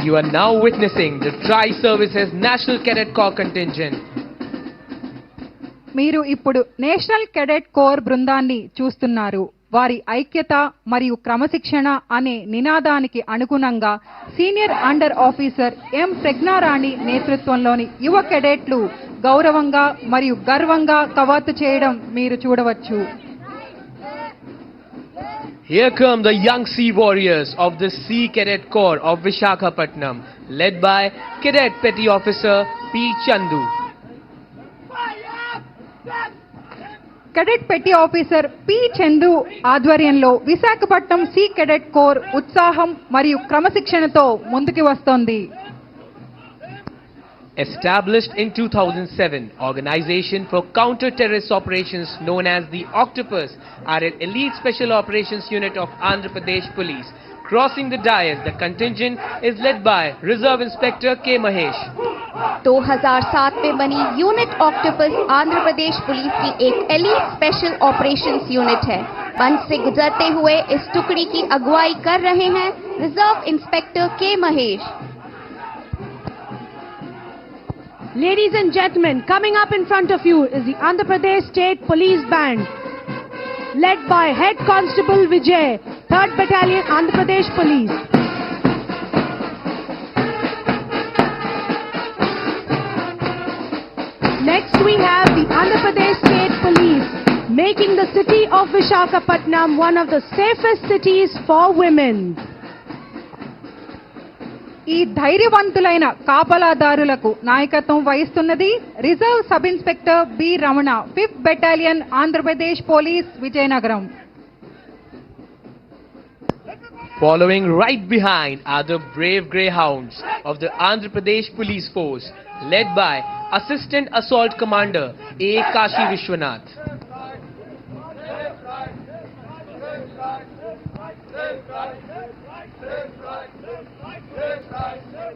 You are now witnessing the Tri-Services National Cadet Corps contingent. మీరు ఇప్పుడు national cadet core బృందాన్ని చూస్తున్నారు. వారి ఐక్యత మరియు క్రమశిక్షణ అనే నినాదానికి అనుగుణంగా సీనియర్ అండర్ ఆఫీసర్ ఎం ప్రజ్ఞారాణి నేతృత్వంలోని యువ కెడెట్లు గౌరవంగా మరియు గర్వంగా కవాతు చేయడం మీరు చూడవచ్చు. Here come the young sea warriors of the Sea Cadet Corps of Visakhapatnam, led by Cadet Petty Officer P. Chandu. Cadet పెట్టి ఆఫీసర్ పి చందు ఆధ్వర్యంలో విశాఖపట్నం సీ కెడెట్ కోర్ ఉత్సాహం మరియు క్రమశిక్షణతో ముందుకు వస్తోంది. Established in 2007, Organization for Counter-Terrorist Operations known as the Octopus are an elite special operations unit of Andhrapradesh Police. Crossing the dais, the contingent is led by Reserve Inspector K. Mahesh. 2007 में बनी unit octopus Andhra Pradesh police की एक elite special operations unit है. One से गुजरते हुए इस टुकड़ी की अगुवाई कर रहे हैं रिजर्व इंस्पेक्टर के Mahesh. Ladies and gentlemen, coming up in front of you is the Andhra Pradesh State Police Band, led by Head Constable Vijay, 3rd Battalion Andhra Pradesh Police. Next we have the Andhra Pradesh State Police, making the city of Vishakapatnam one of the safest cities for women. ఈ ధైర్యవంతులైన కాపలాదారులకు నాయకత్వం వహిస్తున్నది reserve sub inspector B Ramana, 5th battalion Andhra Pradesh police Vizianagaram. Following right behind are the brave greyhounds of the Andhra Pradesh Police Force, led by Assistant Assault Commander A. Kashi Vishwanath.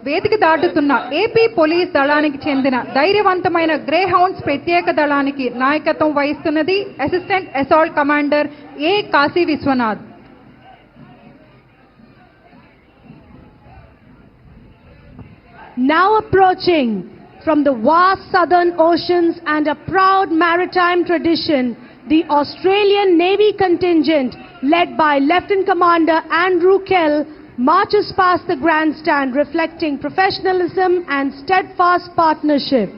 వేదిక దాటుతున్న AP police దళానికి చెందిన ధైర్యవంతమైన Greyhounds ప్రత్యేక దళానికి నాయకత్వం వహిస్తున్నది assistant assault commander A Kashi Vishwanath. Now approaching from the vast southern oceans and a proud maritime tradition, the Australian Navy contingent led by Lieutenant Commander Andrew Kell marches past the grandstand reflecting professionalism and steadfast partnership.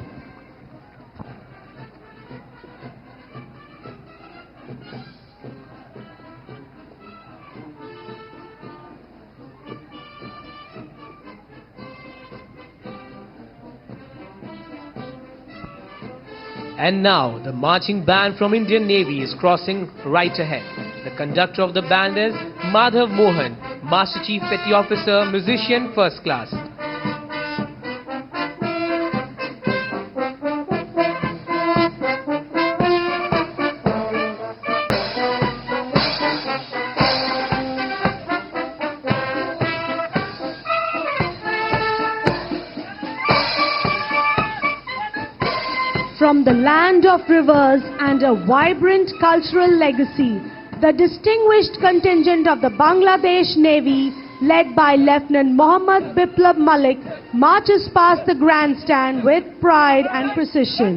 And now, the marching band from Indian Navy is crossing right ahead. The conductor of the band is Madhav Mohan, Master Chief Petty Officer, Musician, First Class. From the land of rivers and a vibrant cultural legacy, the distinguished contingent of the Bangladesh Navy, led by Lieutenant Mohammad Biplab Malik, marches past the grandstand with pride and precision.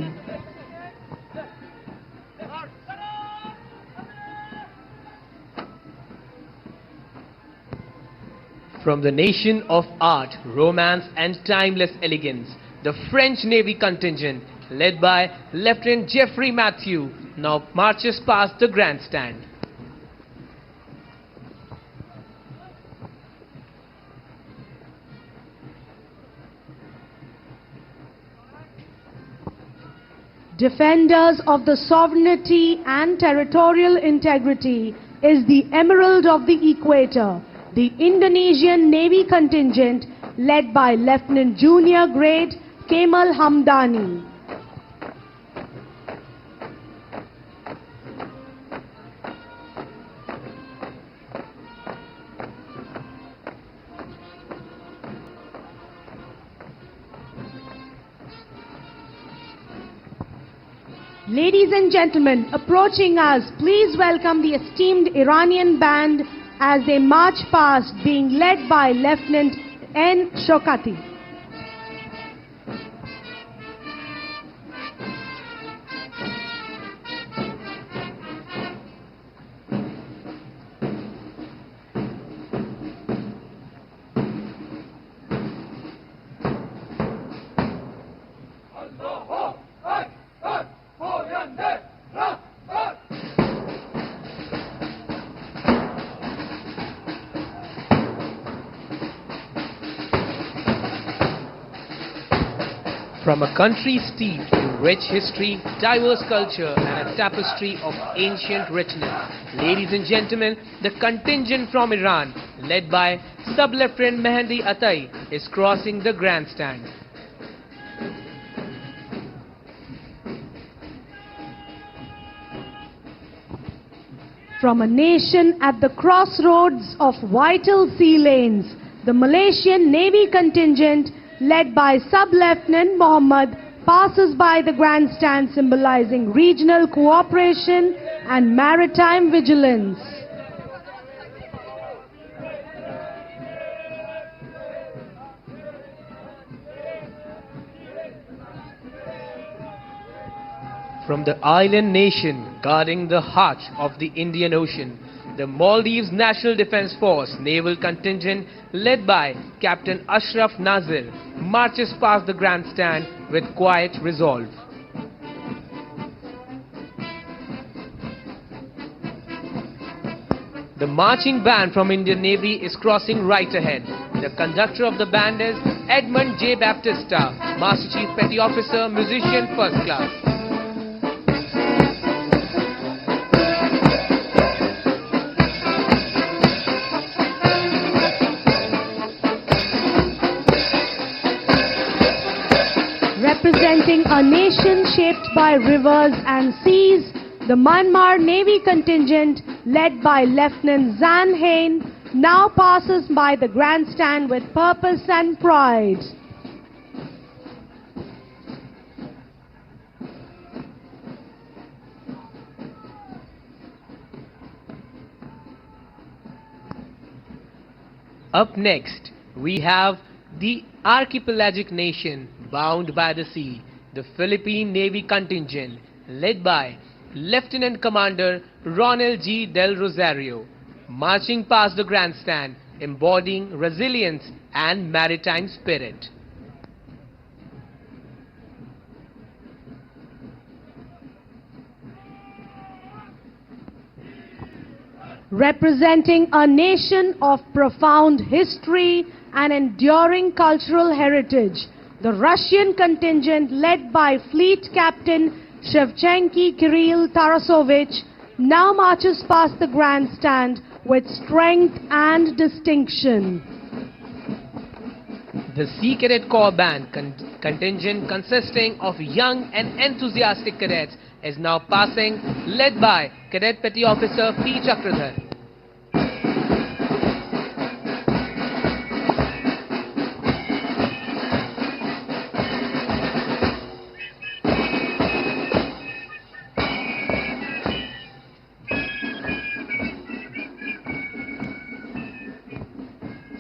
From the nation of art, romance and timeless elegance, the French Navy contingent, led by Lieutenant Geoffrey Matthew, now marches past the grandstand. Defenders of the sovereignty and territorial integrity is the Emerald of the Equator, the Indonesian Navy contingent led by Lieutenant Junior Grade Kemal Hamdani. Ladies and gentlemen, approaching us, please welcome the esteemed Iranian band as they march past, being led by Lieutenant N. Shokati. From a country steeped in rich history, diverse culture and a tapestry of ancient richness, ladies and gentlemen, the contingent from Iran, led by Sub-Lieutenant Mehdi Atai, is crossing the grandstand. From a nation at the crossroads of vital sea lanes, the Malaysian Navy contingent led by Sub-Lieutenant Mohammed passes by the grandstand, symbolizing regional cooperation and maritime vigilance. From the island nation guarding the heart of the Indian Ocean, the Maldives National Defence Force Naval Contingent, led by Captain Ashraf Nazeer, marches past the grandstand with quiet resolve. The marching band from Indian Navy is crossing right ahead. The conductor of the band is Edmund J. Baptista, Master Chief Petty Officer, Musician, First Class. Representing a nation shaped by rivers and seas, the Myanmar Navy contingent, led by Lieutenant Zan Hain, now passes by the grandstand with purpose and pride. Up next, we have the archipelagic nation bound by the sea, the Philippine Navy contingent, led by Lieutenant Commander Ronald G. Del Rosario, marching past the grandstand, embodying resilience and maritime spirit. Representing a nation of profound history and enduring cultural heritage, the Russian contingent, led by Fleet Captain Shevchenky Kirill Tarasovich, now marches past the grandstand with strength and distinction. The Sea Cadet Corps Band contingent, consisting of young and enthusiastic cadets, is now passing, led by Cadet Petty Officer P. Chakradhar.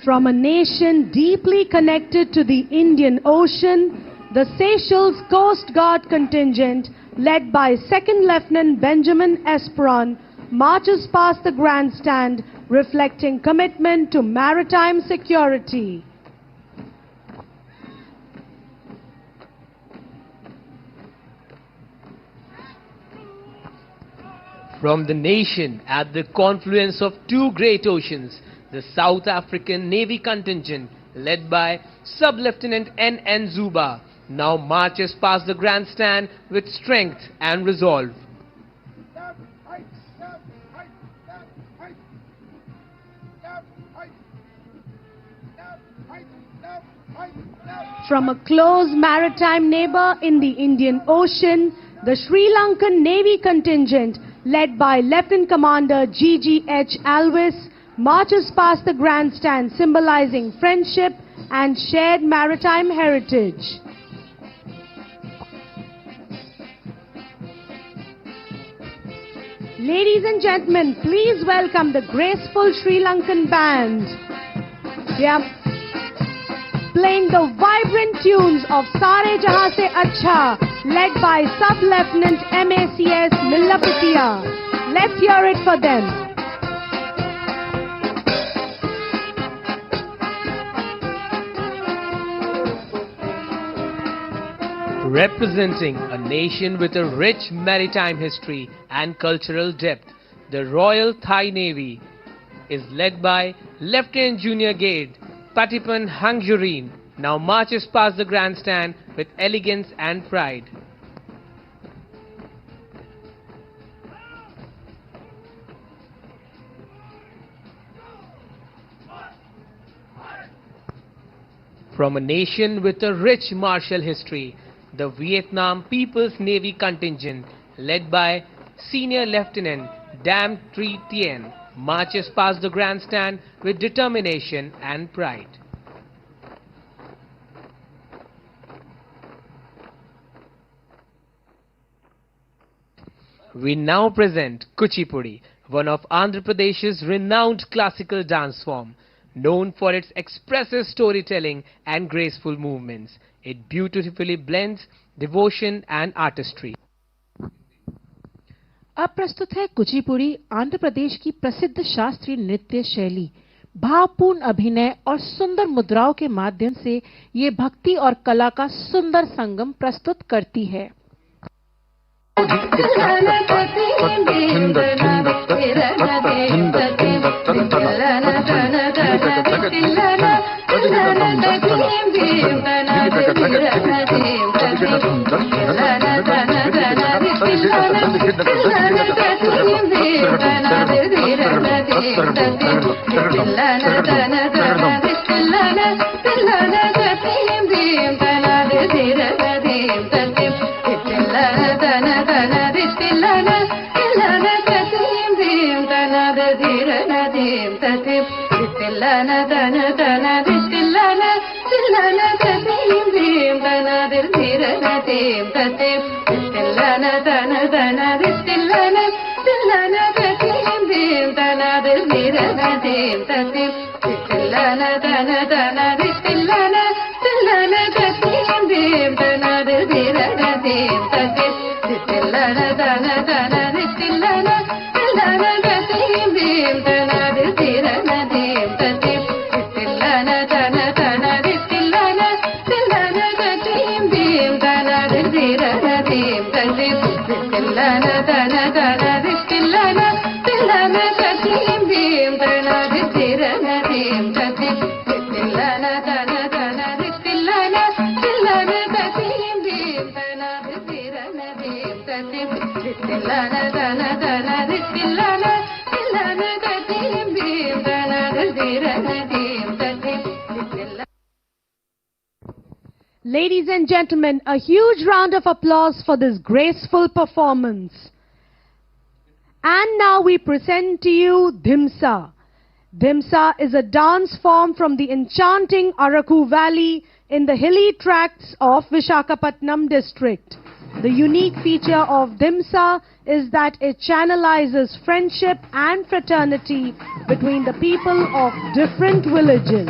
From a nation deeply connected to the Indian Ocean, the Seychelles Coast Guard contingent, led by Second Lieutenant Benjamin Esperon, marches past the grandstand, reflecting commitment to maritime security. From the nation at the confluence of two great oceans, the South African Navy contingent, led by Sub-Lieutenant N. Zuba, now marches past the grandstand with strength and resolve. From a close maritime neighbor in the Indian Ocean, the Sri Lankan Navy contingent, led by Lieutenant Commander G.G.H. Alvis, marches past the grandstand symbolizing friendship and shared maritime heritage. Ladies and gentlemen, please welcome the graceful Sri Lankan band. They are playing the vibrant tunes of Sare Jahan Se Acha, led by Sub-Lieutenant MACS Millapitiya. Let's hear it for them. Representing a nation with a rich maritime history and cultural depth, the Royal Thai Navy is led by Lieutenant Junior Grade Patipan Hangjurin, now marches past the grandstand with elegance and pride. From a nation with a rich martial history, the Vietnam People's Navy contingent, led by Senior Lieutenant Dam Tri Tien, marches past the grandstand with determination and pride. We now present Kuchipudi, one of Andhra renowned classical dance form, known for its expressive storytelling and graceful movements. It beautifully blends devotion and artistry. अब प्रस्तुत है कुचिपुड़ी, आंध्र प्रदेश की प्रसिद्ध शास्त्रीय नृत्य शैली। भावपूर्ण अभिनय और सुंदर मुद्राओं के माध्यम से ये भक्ति और कला का सुंदर संगम प्रस्तुत करती है। Ladies and gentlemen, a huge round of applause for this graceful performance. And now we present to you Dhimsa. Dhimsa is a dance form from the enchanting Araku Valley in the hilly tracts of Visakhapatnam district. The unique feature of Dhimsa is that it channelizes friendship and fraternity between the people of different villages.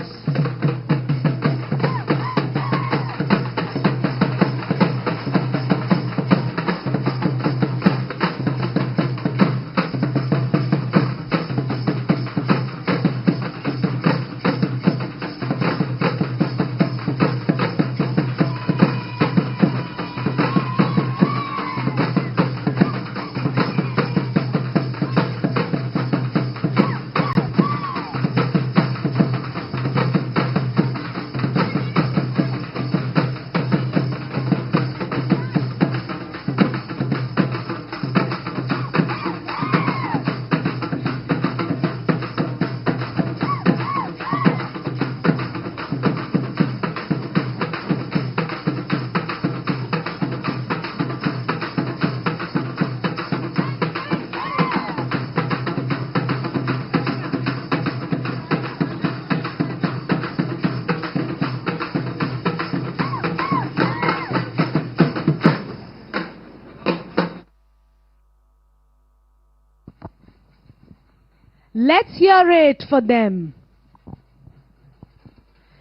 Let's hear it for them.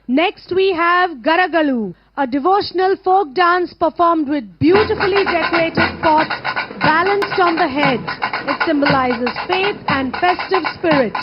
Next we have Garagalu, a devotional folk dance performed with beautifully decorated pots balanced on the head. It symbolizes faith and festive spirit.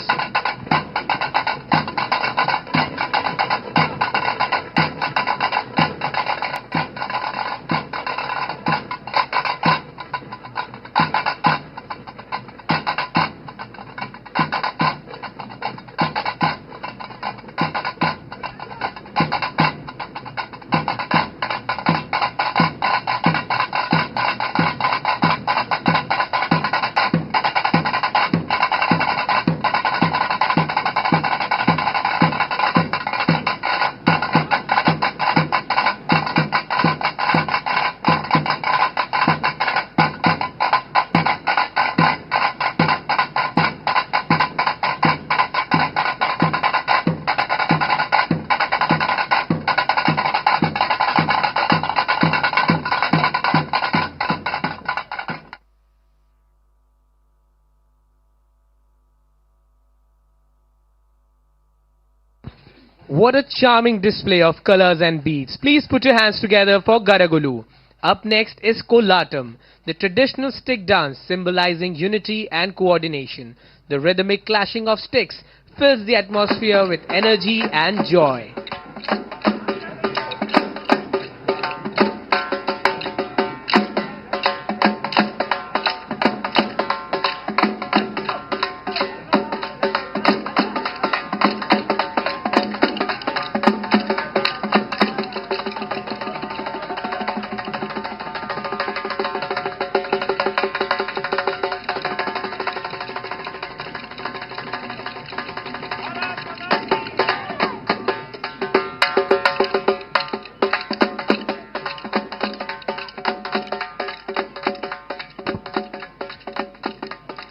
What a charming display of colors and beads. Please put your hands together for Garagulu. Up next is Kolatam, the traditional stick dance symbolizing unity and coordination. The rhythmic clashing of sticks fills the atmosphere with energy and joy.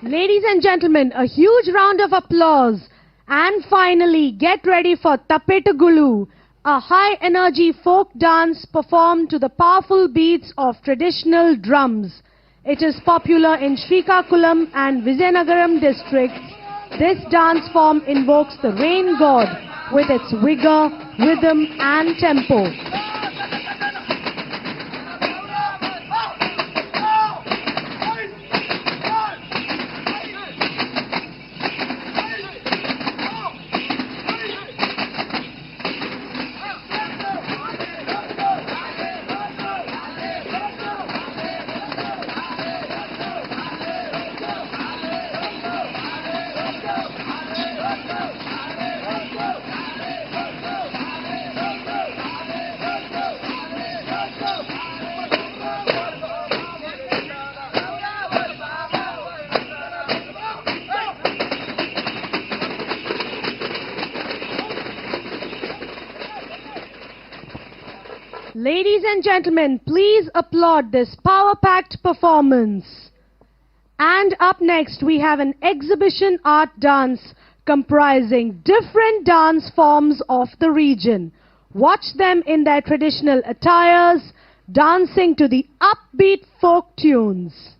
Ladies and gentlemen, a huge round of applause. And finally, get ready for Tapetugulu, a high-energy folk dance performed to the powerful beats of traditional drums. It is popular in Srikakulam and Vizianagaram districts. This dance form invokes the rain god with its vigor, rhythm and tempo. Ladies and gentlemen, please applaud this power-packed performance. And up next, we have an exhibition art dance comprising different dance forms of the region. Watch them in their traditional attires, dancing to the upbeat folk tunes.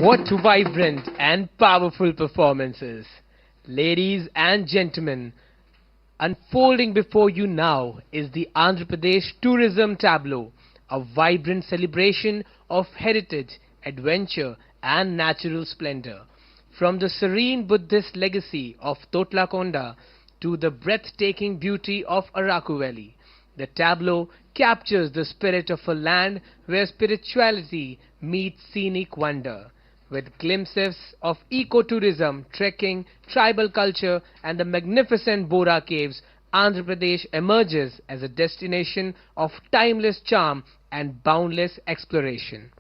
What vibrant and powerful performances. Ladies and gentlemen, unfolding before you now is the Andhrapradesh Tourism Tableau, a vibrant celebration of heritage, adventure and natural splendor. From the serene Buddhist legacy of Totlakonda to the breathtaking beauty of Araku Valley, the tableau captures the spirit of a land where spirituality meets scenic wonder. With glimpses of ecotourism, trekking, tribal culture and the magnificent Bora caves, Andhra Pradesh emerges as a destination of timeless charm and boundless exploration.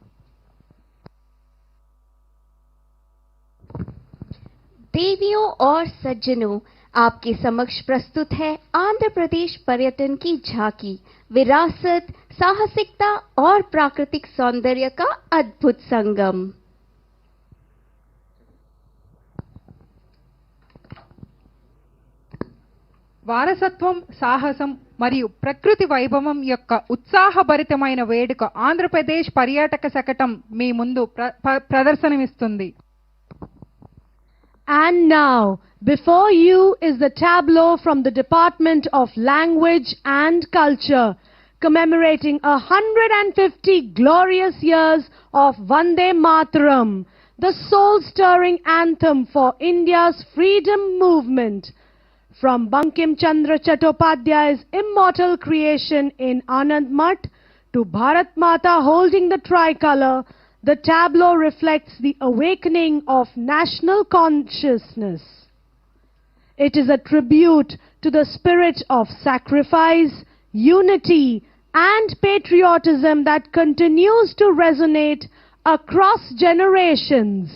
देवियों और सज्जनों, आपके समक्ष प्रस्तुत है आंध्र प्रदेश पर्यटन की झांकी, विरासत, साहसिकता और प्राकृतिक सौंदर्य का अद्भुत संगम। వారసత్వం, సాహసం మరియు ప్రకృతి వైభవం యొక్క ఉత్సాహభరితమైన వేడుక ఆంధ్రప్రదేశ్ పర్యాటక శకటం మీ ముందు ప్రదర్శనమిస్తుంది. And now, before you is the tableau from the Department of Language and Culture, commemorating 150 glorious years of Vande Mataram, the soul-stirring anthem for India's freedom movement. From Bankim Chandra Chattopadhyay's immortal creation in Anand Math to Bharat Mata holding the tricolor, the tableau reflects the awakening of national consciousness. It is a tribute to the spirit of sacrifice, unity, and patriotism that continues to resonate across generations.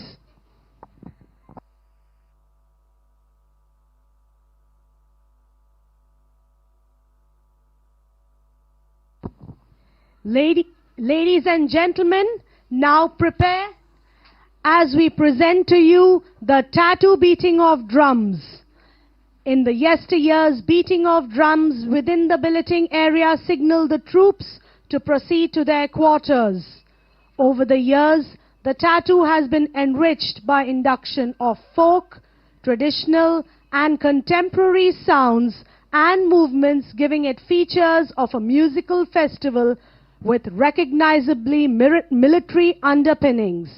Ladies and gentlemen, now prepare as we present to you the tattoo beating of drums. In the yesteryears, beating of drums within the billeting area signaled the troops to proceed to their quarters. Over the years, the tattoo has been enriched by induction of folk, traditional and contemporary sounds and movements, giving it features of a musical festival with recognizably military underpinnings.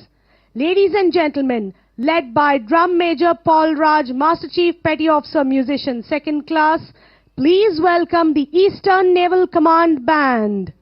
Ladies and gentlemen, led by Drum Major Paul Raj, Master Chief Petty Officer Musician 2nd Class, please welcome the Eastern Naval Command Band.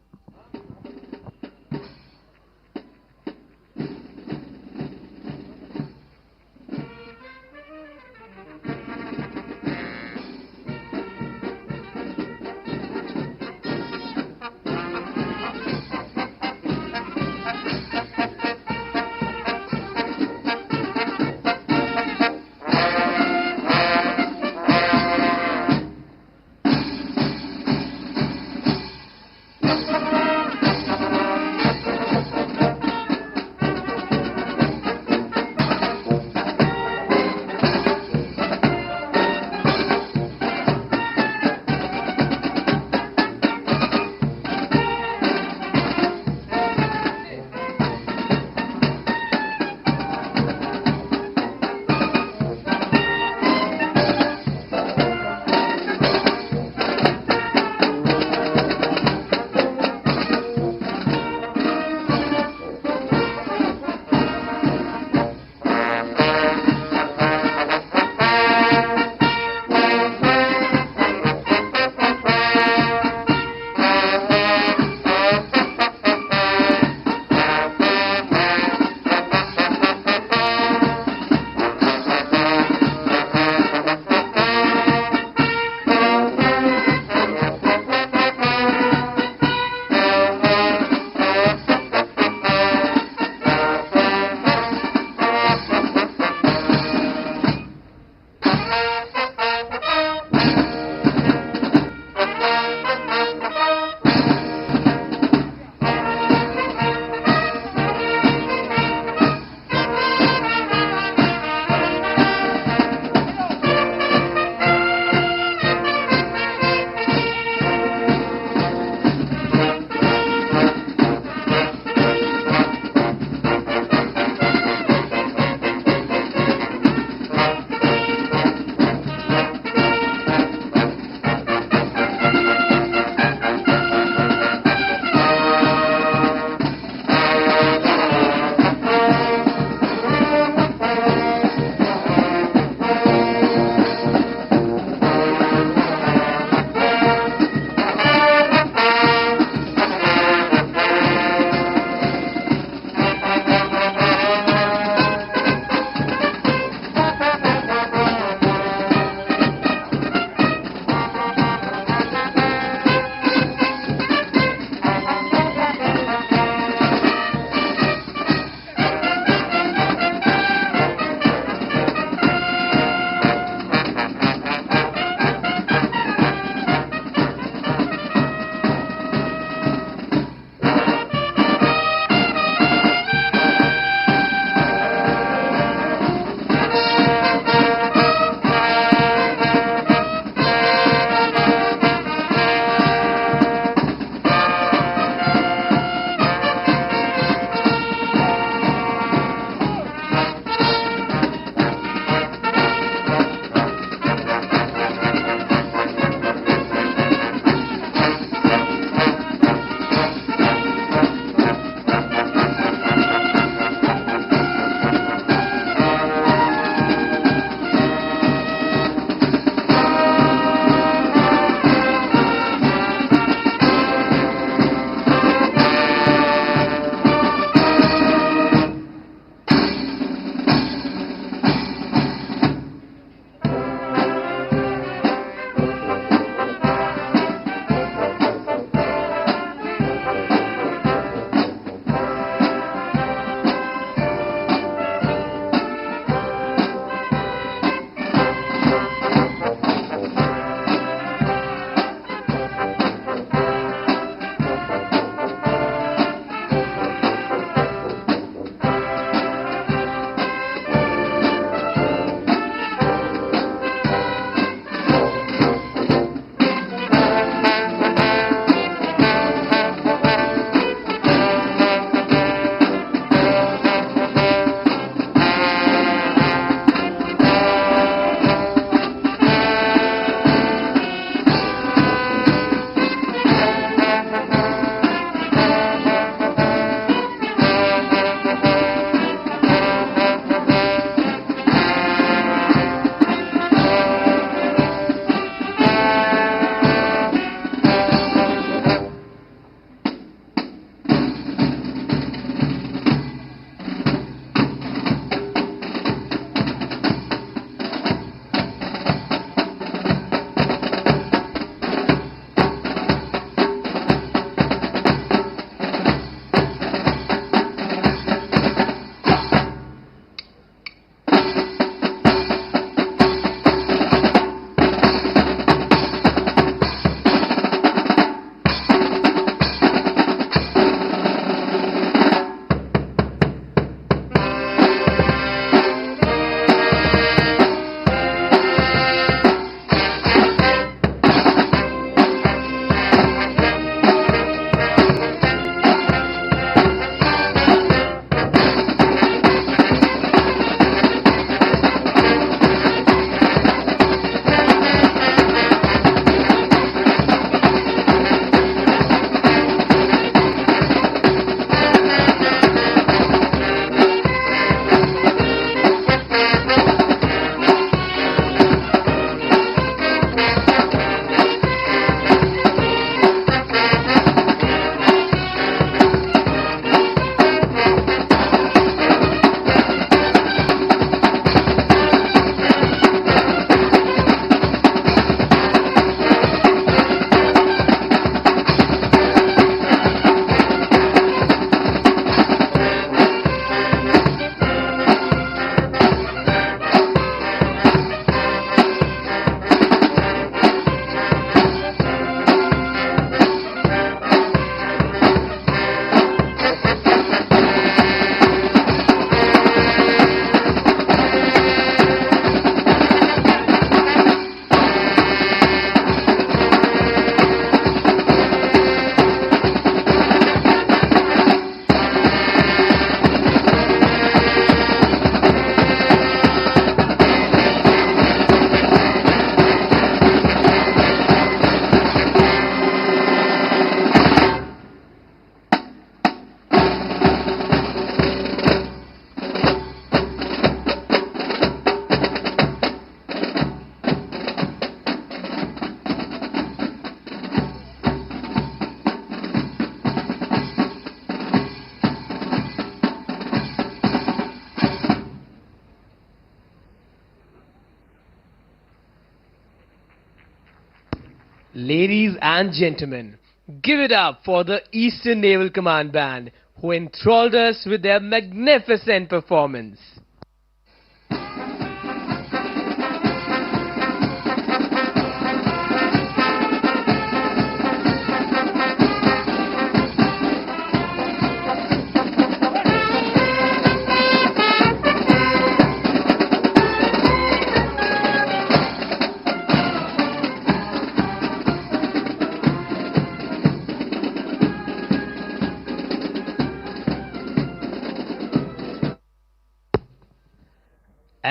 Ladies and gentlemen, give it up for the Eastern Naval Command Band, who enthralled us with their magnificent performance.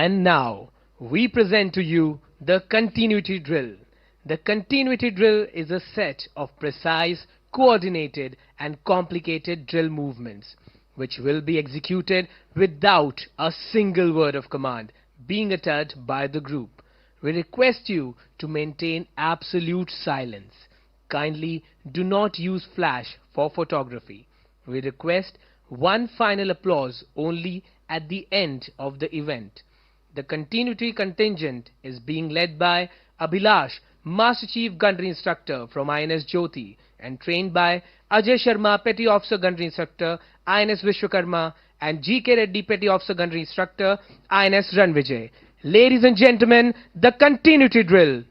And now, we present to you the continuity drill. The continuity drill is a set of precise, coordinated and complicated drill movements, which will be executed without a single word of command being uttered by the group. We request you to maintain absolute silence. Kindly do not use flash for photography. We request one final applause only at the end of the event. The continuity contingent is being led by Abhilash, Master Chief Gunnery Instructor from INS Jyoti, and trained by Ajay Sharma, Petty Officer Gunnery Instructor, INS Vishwakarma, and G.K. Reddy, Petty Officer Gunnery Instructor, INS Ranvijay. Ladies and gentlemen, the continuity drill.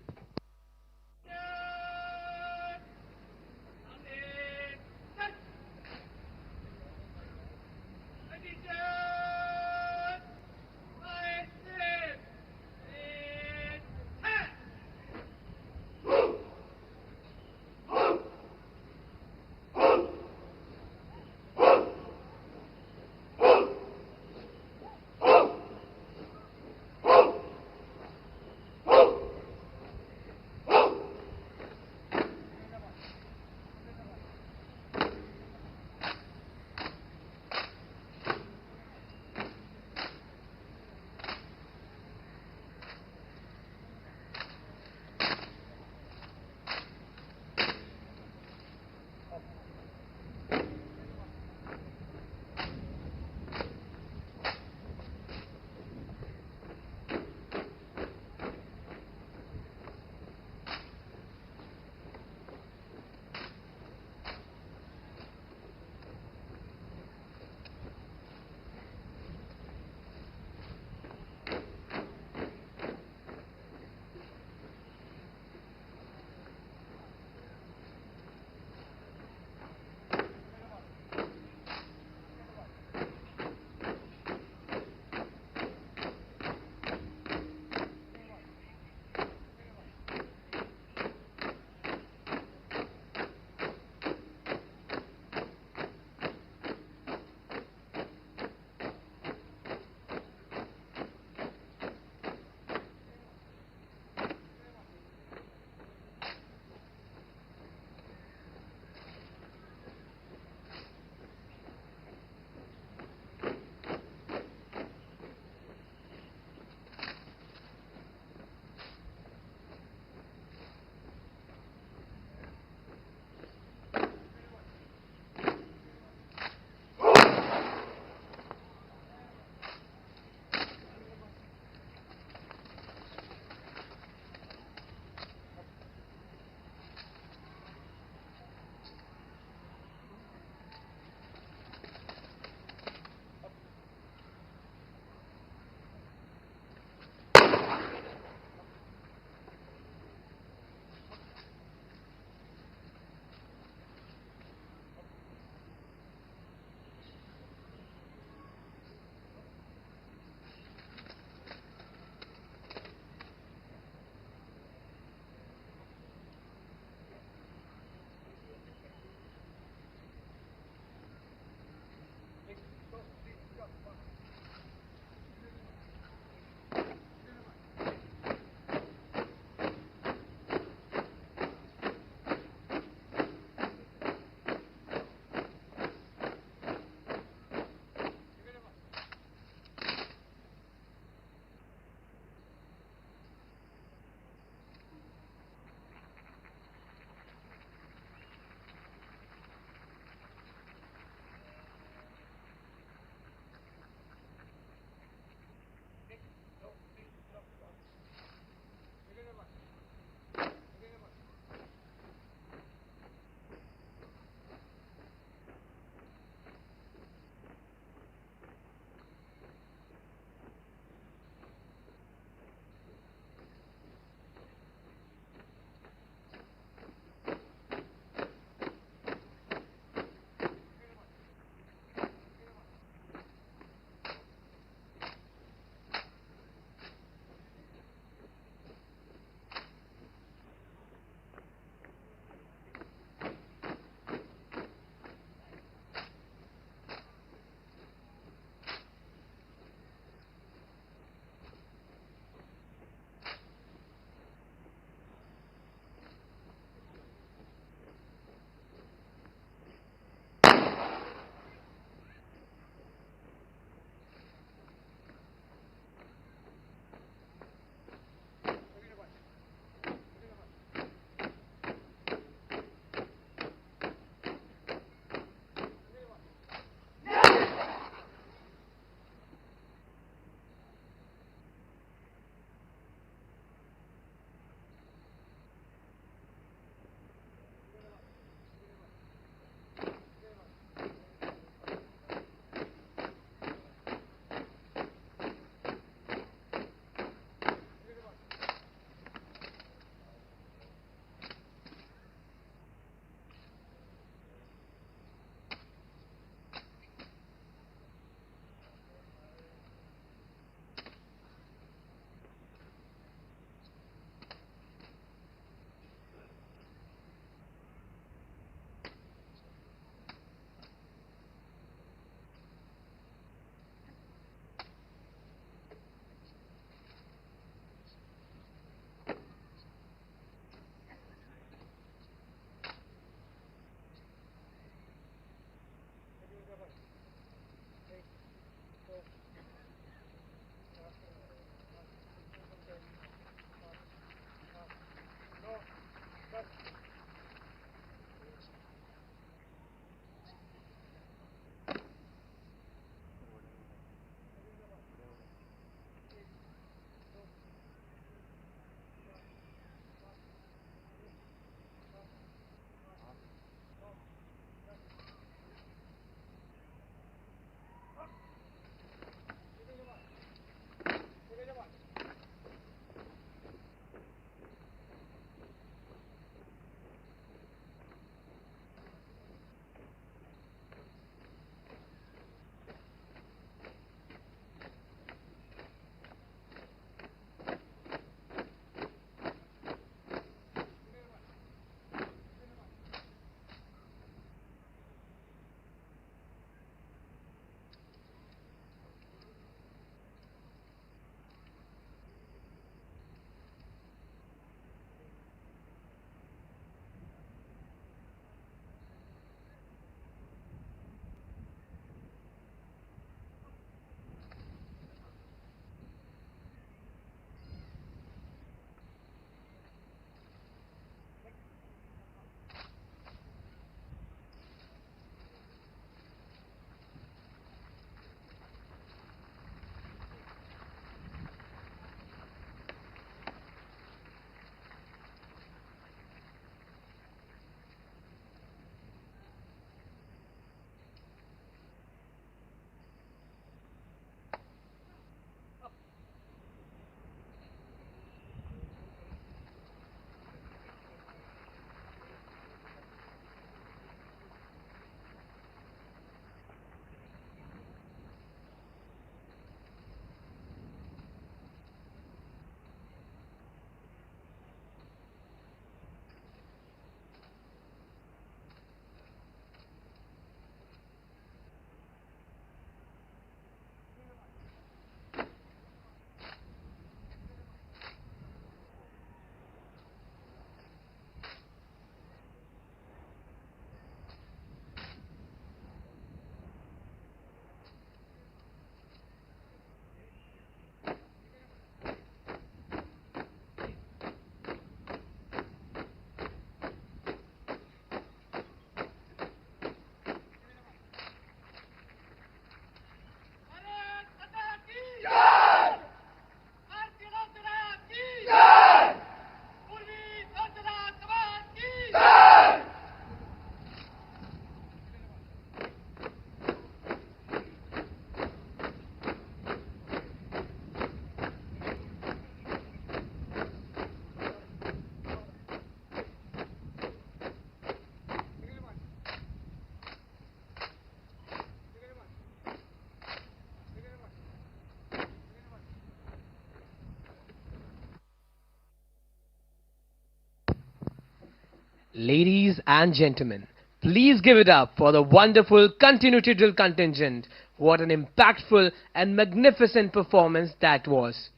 Ladies and gentlemen, please give it up for the wonderful continuity drill contingent. What an impactful and magnificent performance that was.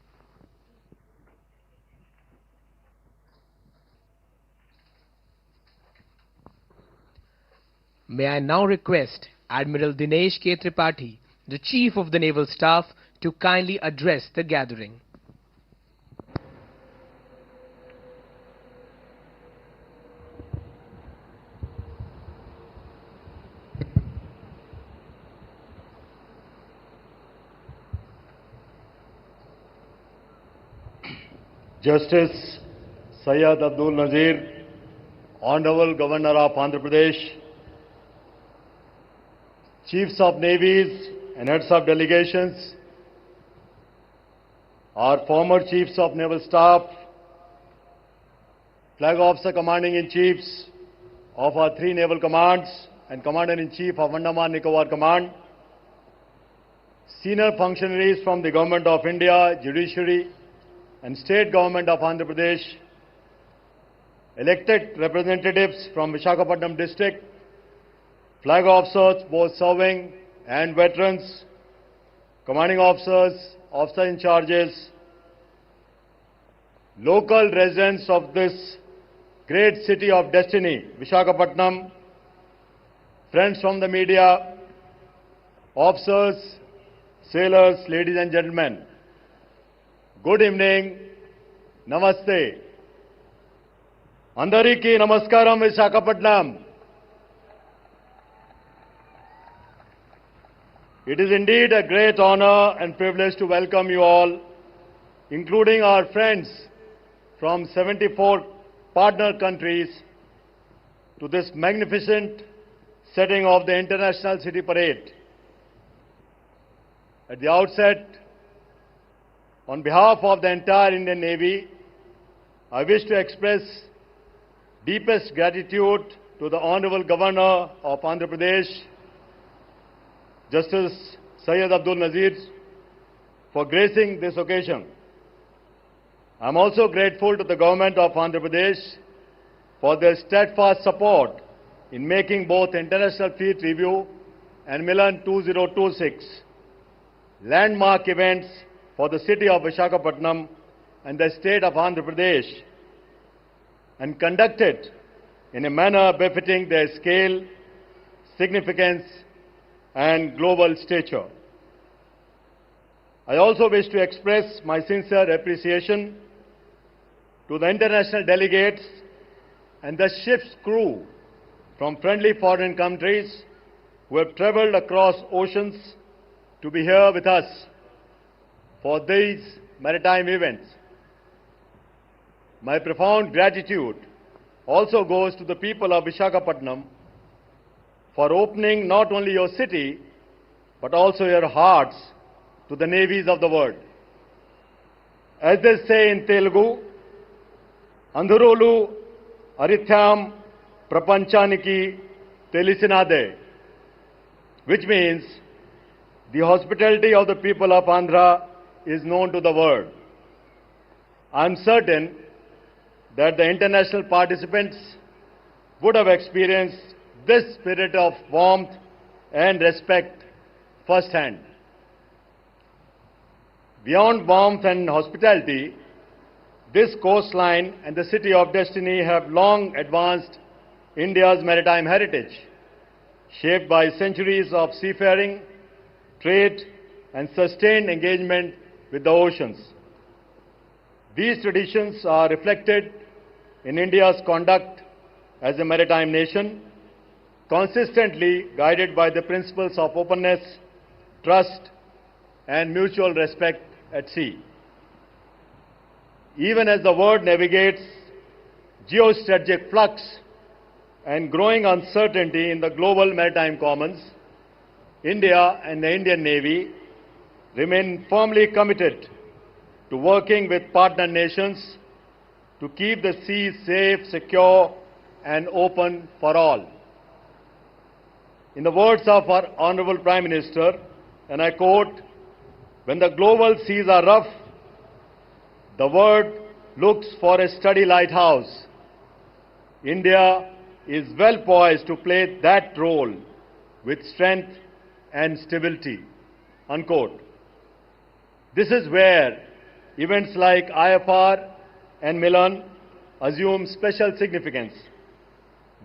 May I now request Admiral Dinesh K. Tripathi, the Chief of the Naval Staff, to kindly address the gathering. Justice Sayyid Abdul Nazeer, Honorable Governor of Andhrapradesh, Chiefs of Navies and Heads of Delegations, our former Chiefs of Naval Staff, Flag Officer Commanding-in-Chiefs of our 3 naval commands and Commander-in-Chief of Andaman Nicobar Command, senior functionaries from the Government of India, Judiciary and State Government of Andhra Pradesh, elected representatives from Visakhapatnam district, flag officers both serving and veterans, commanding officers, officer in charges, local residents of this great city of destiny, Visakhapatnam, friends from the media, officers, sailors, ladies and gentlemen. Good evening, Namaste. Andariki Namaskaram Visakhapatnam. It is indeed a great honor and privilege to welcome you all, including our friends from 74 partner countries, to this magnificent setting of the International City Parade. At the outset, on behalf of the entire Indian Navy, I wish to express deepest gratitude to the Honorable Governor of Andhra Pradesh, Justice Sayyid Abdul Nazeer, for gracing this occasion. I am also grateful to the Government of Andhra Pradesh for their steadfast support in making both International Fleet Review and MILAN 2026 landmark events for the city of Visakhapatnam and the state of Andhra Pradesh, and conducted in a manner befitting their scale, significance and global stature. I also wish to express my sincere appreciation to the international delegates and the ship's crew from friendly foreign countries who have travelled across oceans to be here with us for these maritime events. My profound gratitude also goes to the people of Visakhapatnam for opening not only your city, but also your hearts to the navies of the world. As they say in Telugu, Andhurolu Arithyam Prapanchaniki Telisinade, which means the hospitality of the people of Andhra is known to the world. I am certain that the international participants would have experienced this spirit of warmth and respect firsthand. Beyond warmth and hospitality, this coastline and the city of destiny have long advanced India's maritime heritage, shaped by centuries of seafaring, trade and sustained engagement with the oceans. These traditions are reflected in India's conduct as a maritime nation, consistently guided by the principles of openness, trust, and mutual respect at sea. Even as the world navigates geostrategic flux and growing uncertainty in the global maritime commons, India and the Indian Navy remain firmly committed to working with partner nations to keep the seas safe, secure, and open for all. In the words of our Honorable Prime Minister, and I quote, "When the global seas are rough, the world looks for a steady lighthouse. India is well poised to play that role with strength and stability, unquote. This is where events like IFR and Milan assume special significance,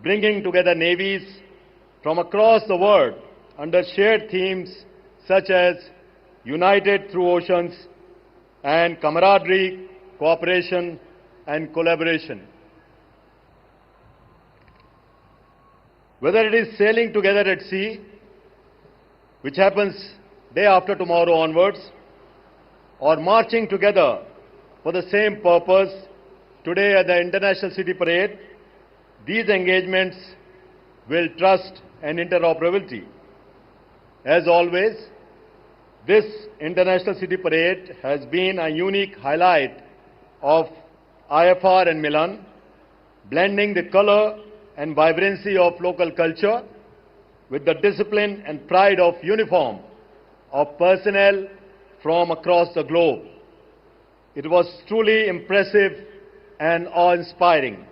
bringing together navies from across the world under shared themes such as United Through Oceans and camaraderie, cooperation and collaboration. Whether it is sailing together at sea, which happens day after tomorrow onwards, or marching together for the same purpose today at the International City Parade, these engagements will trust and interoperability. As always, this International City Parade has been a unique highlight of IFR and Milan, blending the color and vibrancy of local culture with the discipline and pride of uniform of personnel from across the globe. It was truly impressive and awe-inspiring.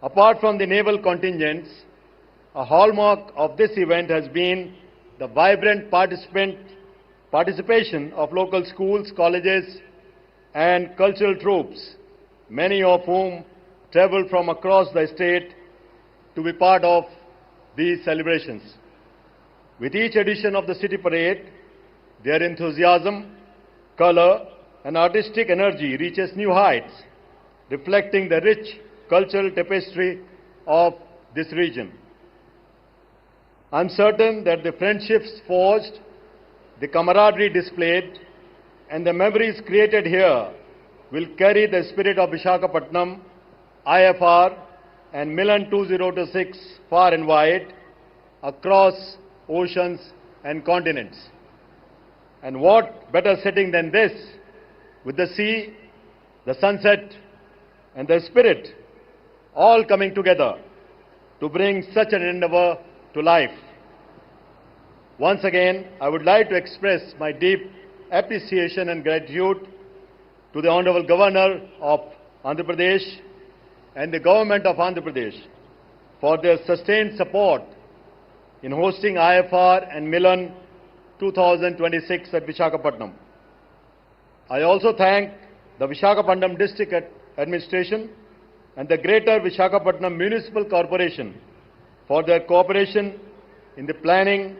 Apart from the naval contingents, a hallmark of this event has been the vibrant participation of local schools, colleges, and cultural troops, many of whom traveled from across the state to be part of these celebrations. With each edition of the City Parade, their enthusiasm, color, and artistic energy reaches new heights, reflecting the rich cultural tapestry of this region. I'm certain that the friendships forged, the camaraderie displayed, and the memories created here will carry the spirit of Visakhapatnam, IFR, and Milan 2026 far and wide across oceans and continents. And what better setting than this, with the sea, the sunset, and the spirit all coming together to bring such an endeavor to life. Once again, I would like to express my deep appreciation and gratitude to the Honorable Governor of Andhrapradesh and the Government of Andhra Pradesh for their sustained support in hosting IFR and Milan 2026 at Visakhapatnam. I also thank the Visakhapatnam District Administration and the Greater Visakhapatnam Municipal Corporation for their cooperation in the planning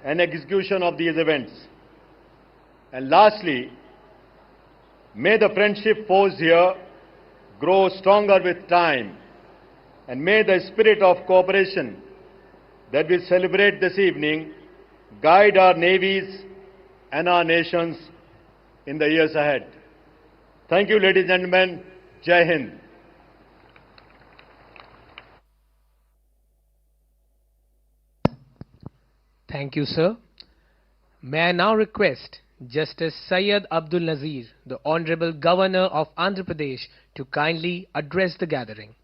and execution of these events. And lastly, may the friendship forged here grow stronger with time, and may the spirit of cooperation that we celebrate this evening guide our navies and our nations in the years ahead. Thank you, ladies and gentlemen. Jai Hind. Thank you, sir. May I now request Justice Syed Abdul Nazeer, the Honorable Governor of Andhra Pradesh, to kindly address the gathering.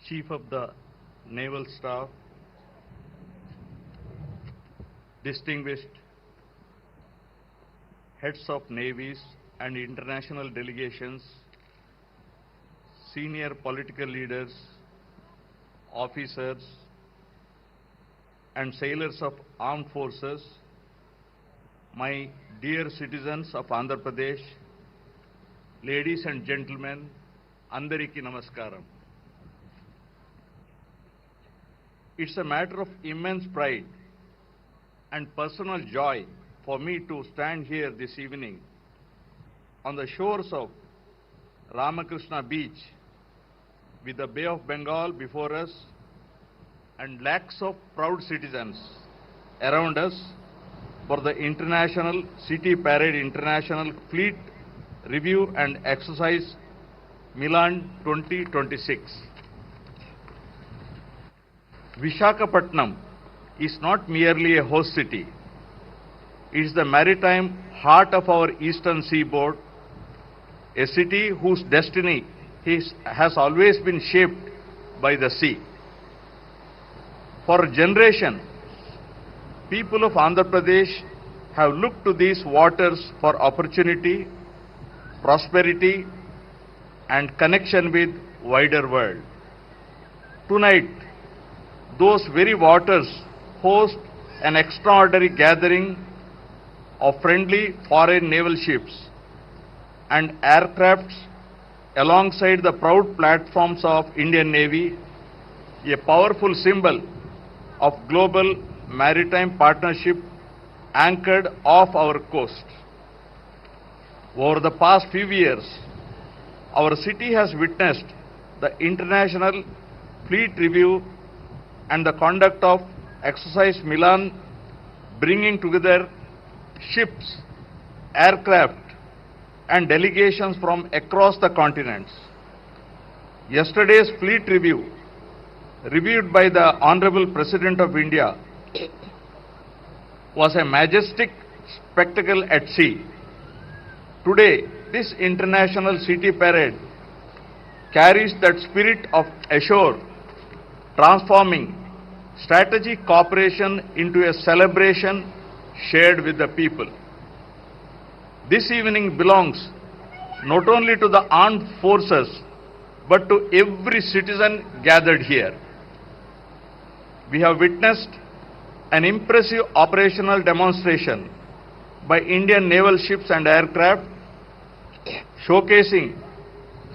Chief of the Naval Staff, distinguished heads of navies and international delegations, senior political leaders, officers, and sailors of armed forces, my dear citizens of Andhra Pradesh, ladies and gentlemen, Andariki Namaskaram. It's a matter of immense pride and personal joy for me to stand here this evening on the shores of Ramakrishna Beach with the Bay of Bengal before us and lakhs of proud citizens around us for the International City Parade International Fleet Review and Exercise Milan 2026. Visakhapatnam is not merely a host city. is the maritime heart of our eastern seaboard, a city whose destiny has always been shaped by the sea. For generations, people of Andhrapradesh have looked to these waters for opportunity, prosperity, and connection with wider world. Tonight, those very waters host an extraordinary gathering of friendly foreign naval ships and aircrafts alongside the proud platforms of Indian Navy, a powerful symbol of global maritime partnership anchored off our coast. Over the past few years, our city has witnessed the International Fleet Review and the conduct of exercise MILAN, bringing together ships, aircraft, and delegations from across the continents. Yesterday's fleet review, reviewed by the Honorable President of India, was a majestic spectacle at sea. Today, this international city parade carries that spirit of ashore, transforming strategic cooperation into a celebration shared with the people. This evening belongs not only to the armed forces, but to every citizen gathered here. We have witnessed an impressive operational demonstration by Indian naval ships and aircraft, showcasing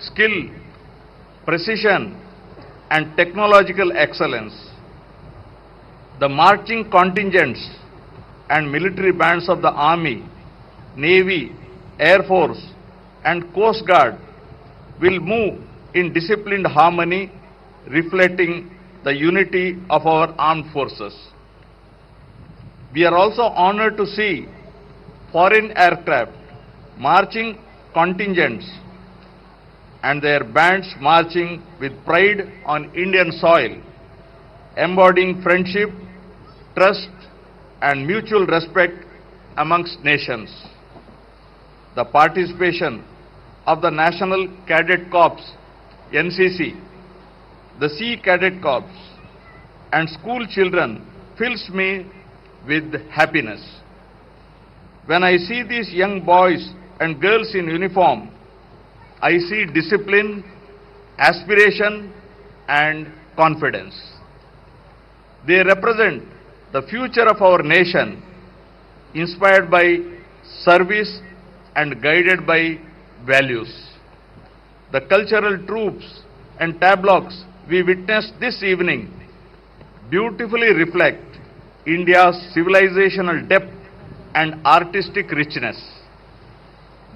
skill, precision, and technological excellence. The marching contingents and military bands of the Army, Navy, Air Force, and Coast Guard will move in disciplined harmony, reflecting the unity of our armed forces. We are also honored to see foreign aircraft, marching contingents, and their bands marching with pride on Indian soil, embodying friendship, trust, and mutual respect amongst nations. The participation of the National Cadet Corps, NCC, the Sea Cadet Corps, and school children fills me with happiness. When I see these young boys and girls in uniform, I see discipline, aspiration, and confidence. They represent the future of our nation, inspired by service and guided by values. The cultural troops and tableaus we witnessed this evening beautifully reflect India's civilizational depth and artistic richness.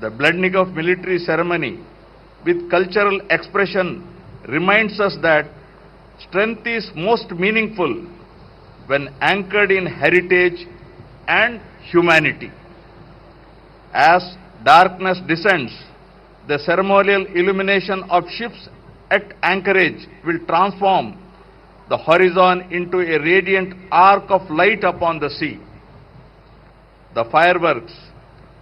The blending of military ceremony with cultural expression reminds us that strength is most meaningful when anchored in heritage and humanity. As darkness descends, the ceremonial illumination of ships at anchorage will transform the horizon into a radiant arc of light upon the sea. The fireworks,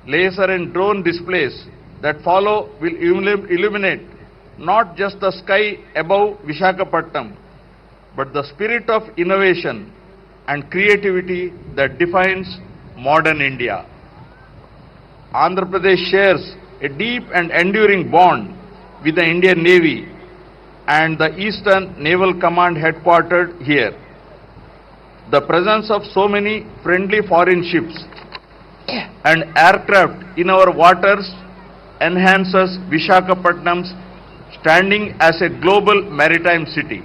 laser and drone displays that follow will illuminate not just the sky above Visakhapatnam, but the spirit of innovation and creativity that defines modern India. Andhra Pradesh shares a deep and enduring bond with the Indian Navy and the Eastern Naval Command headquartered here. The presence of so many friendly foreign ships and aircraft in our waters enhances Visakhapatnam's standing as a global maritime city.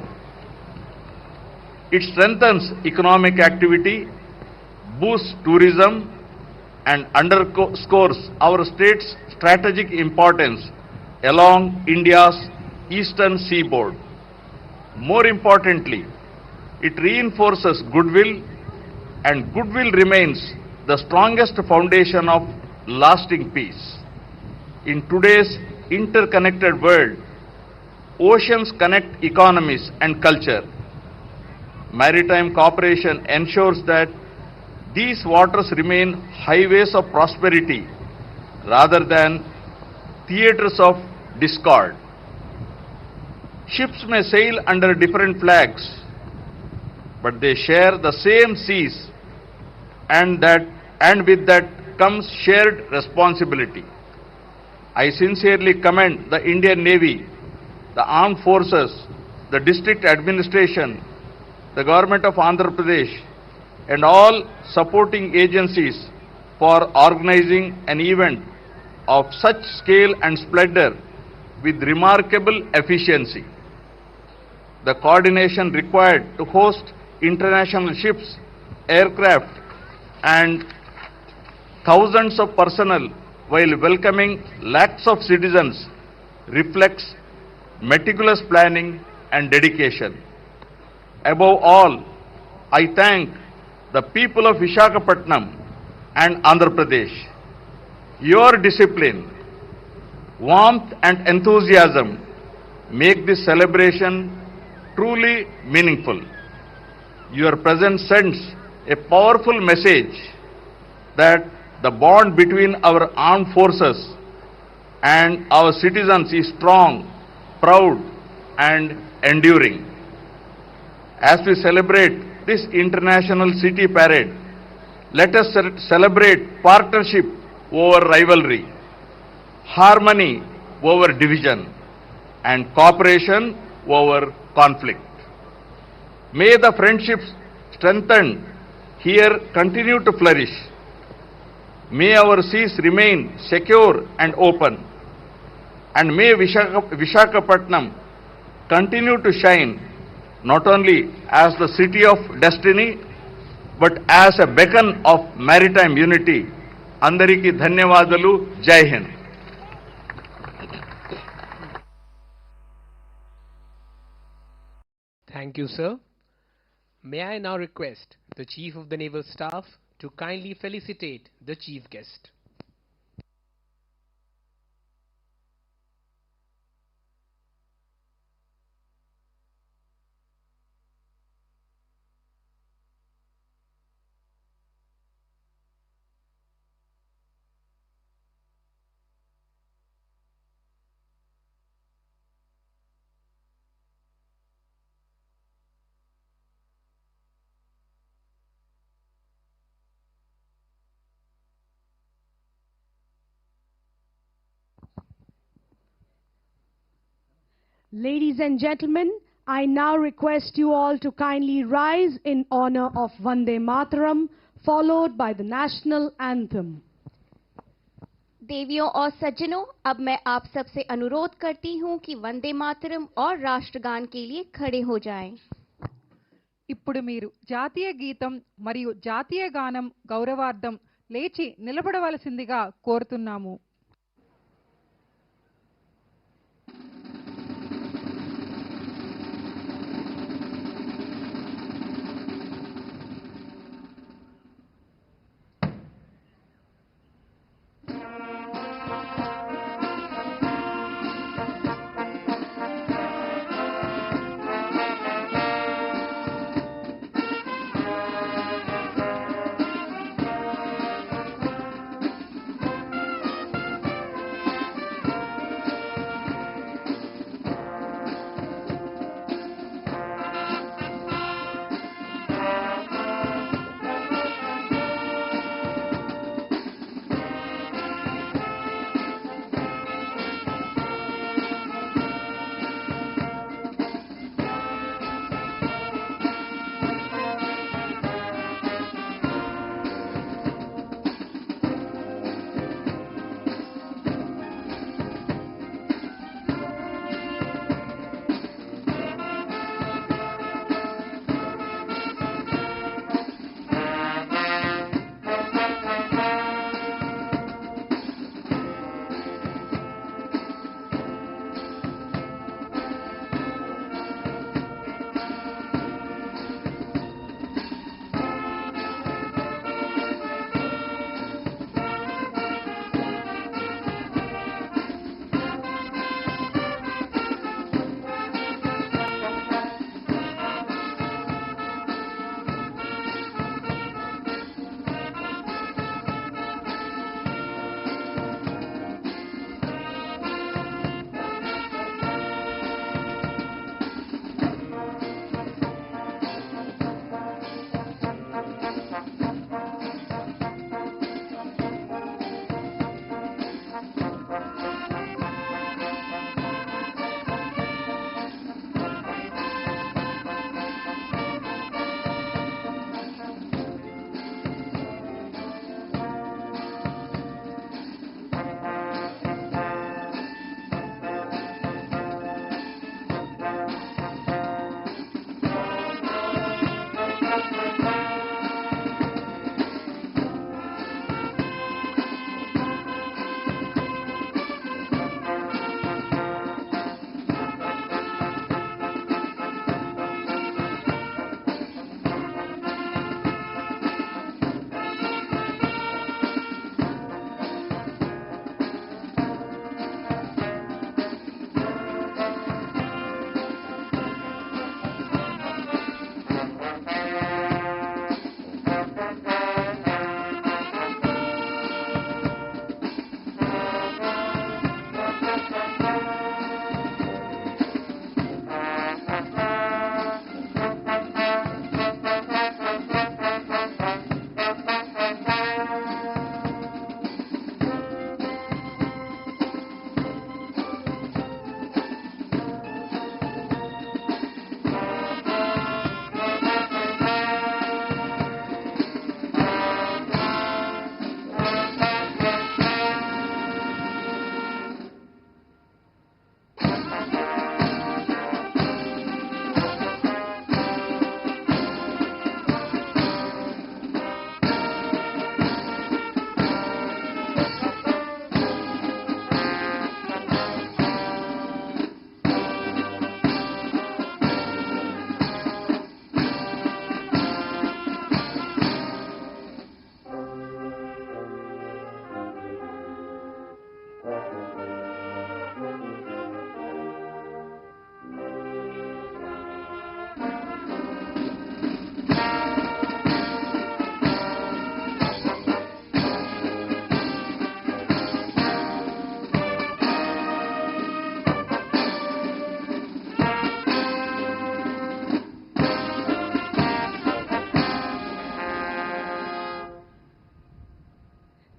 It strengthens economic activity, boosts tourism, and underscores our state's strategic importance along India's eastern seaboard. More importantly, it reinforces goodwill, and goodwill remains the strongest foundation of lasting peace. In today's interconnected world, oceans connect economies and culture. Maritime cooperation ensures that these waters remain highways of prosperity rather than theatres of discord. Ships may sail under different flags, but they share the same seas, and with that comes shared responsibility. I sincerely commend the Indian Navy, the armed forces, the district administration, the government of Andhra Pradesh, and all supporting agencies for organizing an event of such scale and splendor with remarkable efficiency. The coordination required to host international ships, aircraft, and thousands of personnel while welcoming lakhs of citizens reflects meticulous planning and dedication. Above all, I thank the people of Visakhapatnam and Andhra Pradesh. Your discipline, warmth and enthusiasm make this celebration truly meaningful. Your presence sends a powerful message that the bond between our armed forces and our citizens is strong, proud, and enduring. As we celebrate this International City Parade, let us celebrate partnership over rivalry, harmony over division, and cooperation over conflict. May the friendships strengthened here continue to flourish. May our seas remain secure and open, and may Visakhapatnam continue to shine not only as the city of destiny, but as a beacon of maritime unity. Andariki dhanyavadalu. Jai Hind. Thank you, sir. May I now request the Chief of the Naval Staff to kindly felicitate the chief guest. Ladies and gentlemen, I now request you all to kindly rise in honor of Vande Mataram, followed by the national anthem. देवियों और सज्जनों, अब मैं आप सबसे अनुरोध करती हूं कि वंदे मातरम और राष्ट्रगान के लिए खड़े हो जाएं। ఇప్పుడు మీరు జాతీయ గీతం మరియు జాతీయ గానం గౌరవార్థం లేచి నిలబడవలసిందిగా కోరుతున్నాము.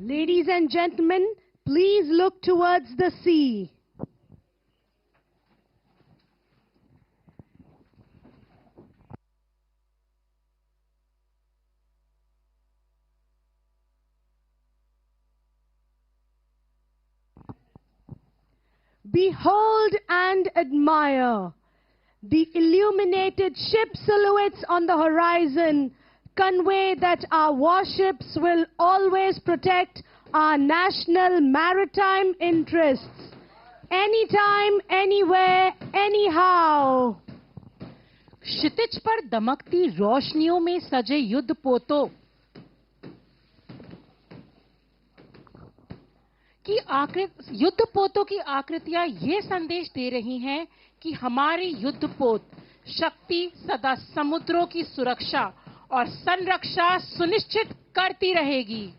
Ladies and gentlemen, please look towards the sea. Behold and admire. The illuminated ship silhouettes on the horizon convey that our warships will always protect our national maritime interests, anytime, anywhere, anyhow. क्षितिज पर दमकती रोशनियों में सजे युद्ध पोतों की आकृतियां ये संदेश दे रही हैं कि हमारी युद्धपोत शक्ति सदा समुद्रों की सुरक्षा और संरक्षा सुनिश्चित करती रहेगी।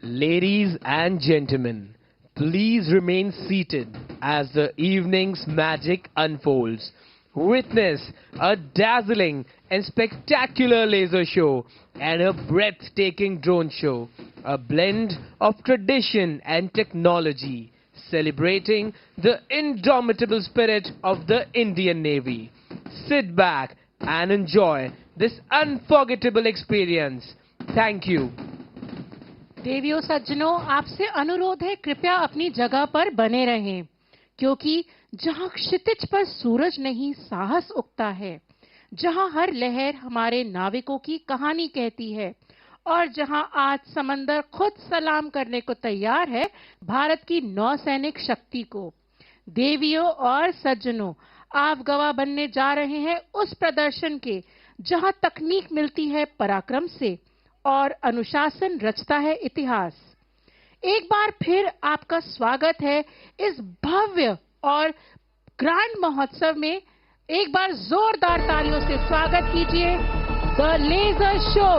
Ladies and gentlemen, please remain seated as the evening's magic unfolds. Witness a dazzling and spectacular laser show and a breathtaking drone show, a blend of tradition and technology, celebrating the indomitable spirit of the Indian Navy. Sit back and enjoy this unforgettable experience. Thank you. देवियों सज्जनों, आपसे अनुरोध है कृपया अपनी जगह पर बने रहें, क्योंकि जहां क्षितिज पर सूरज नहीं साहस उगता है, जहां हर लहर हमारे नाविकों की कहानी कहती है और जहां आज समंदर खुद सलाम करने को तैयार है भारत की नौसैनिक शक्ति को। देवियों और सज्जनों, आप गवाह बनने जा रहे हैं उस प्रदर्शन के जहां तकनीक मिलती है पराक्रम से और अनुशासन रचता है इतिहास। एक बार फिर आपका स्वागत है इस भव्य और ग्रैंड महोत्सव में। एक बार जोरदार तालियों से स्वागत कीजिए द लेजर शो।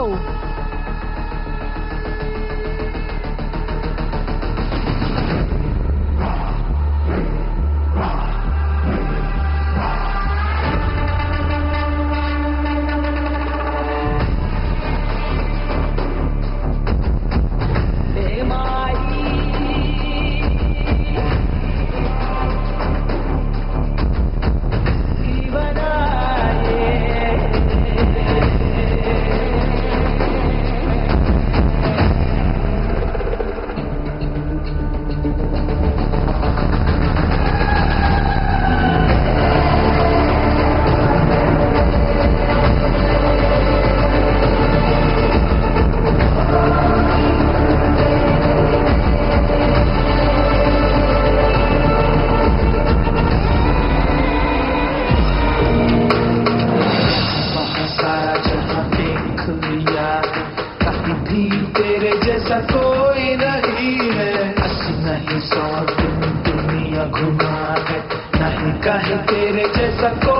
जैसा कोई नहीं है, 80 नहीं 100 दिन दुनिया घुमा है, नहीं कहीं तेरे जैसा कोई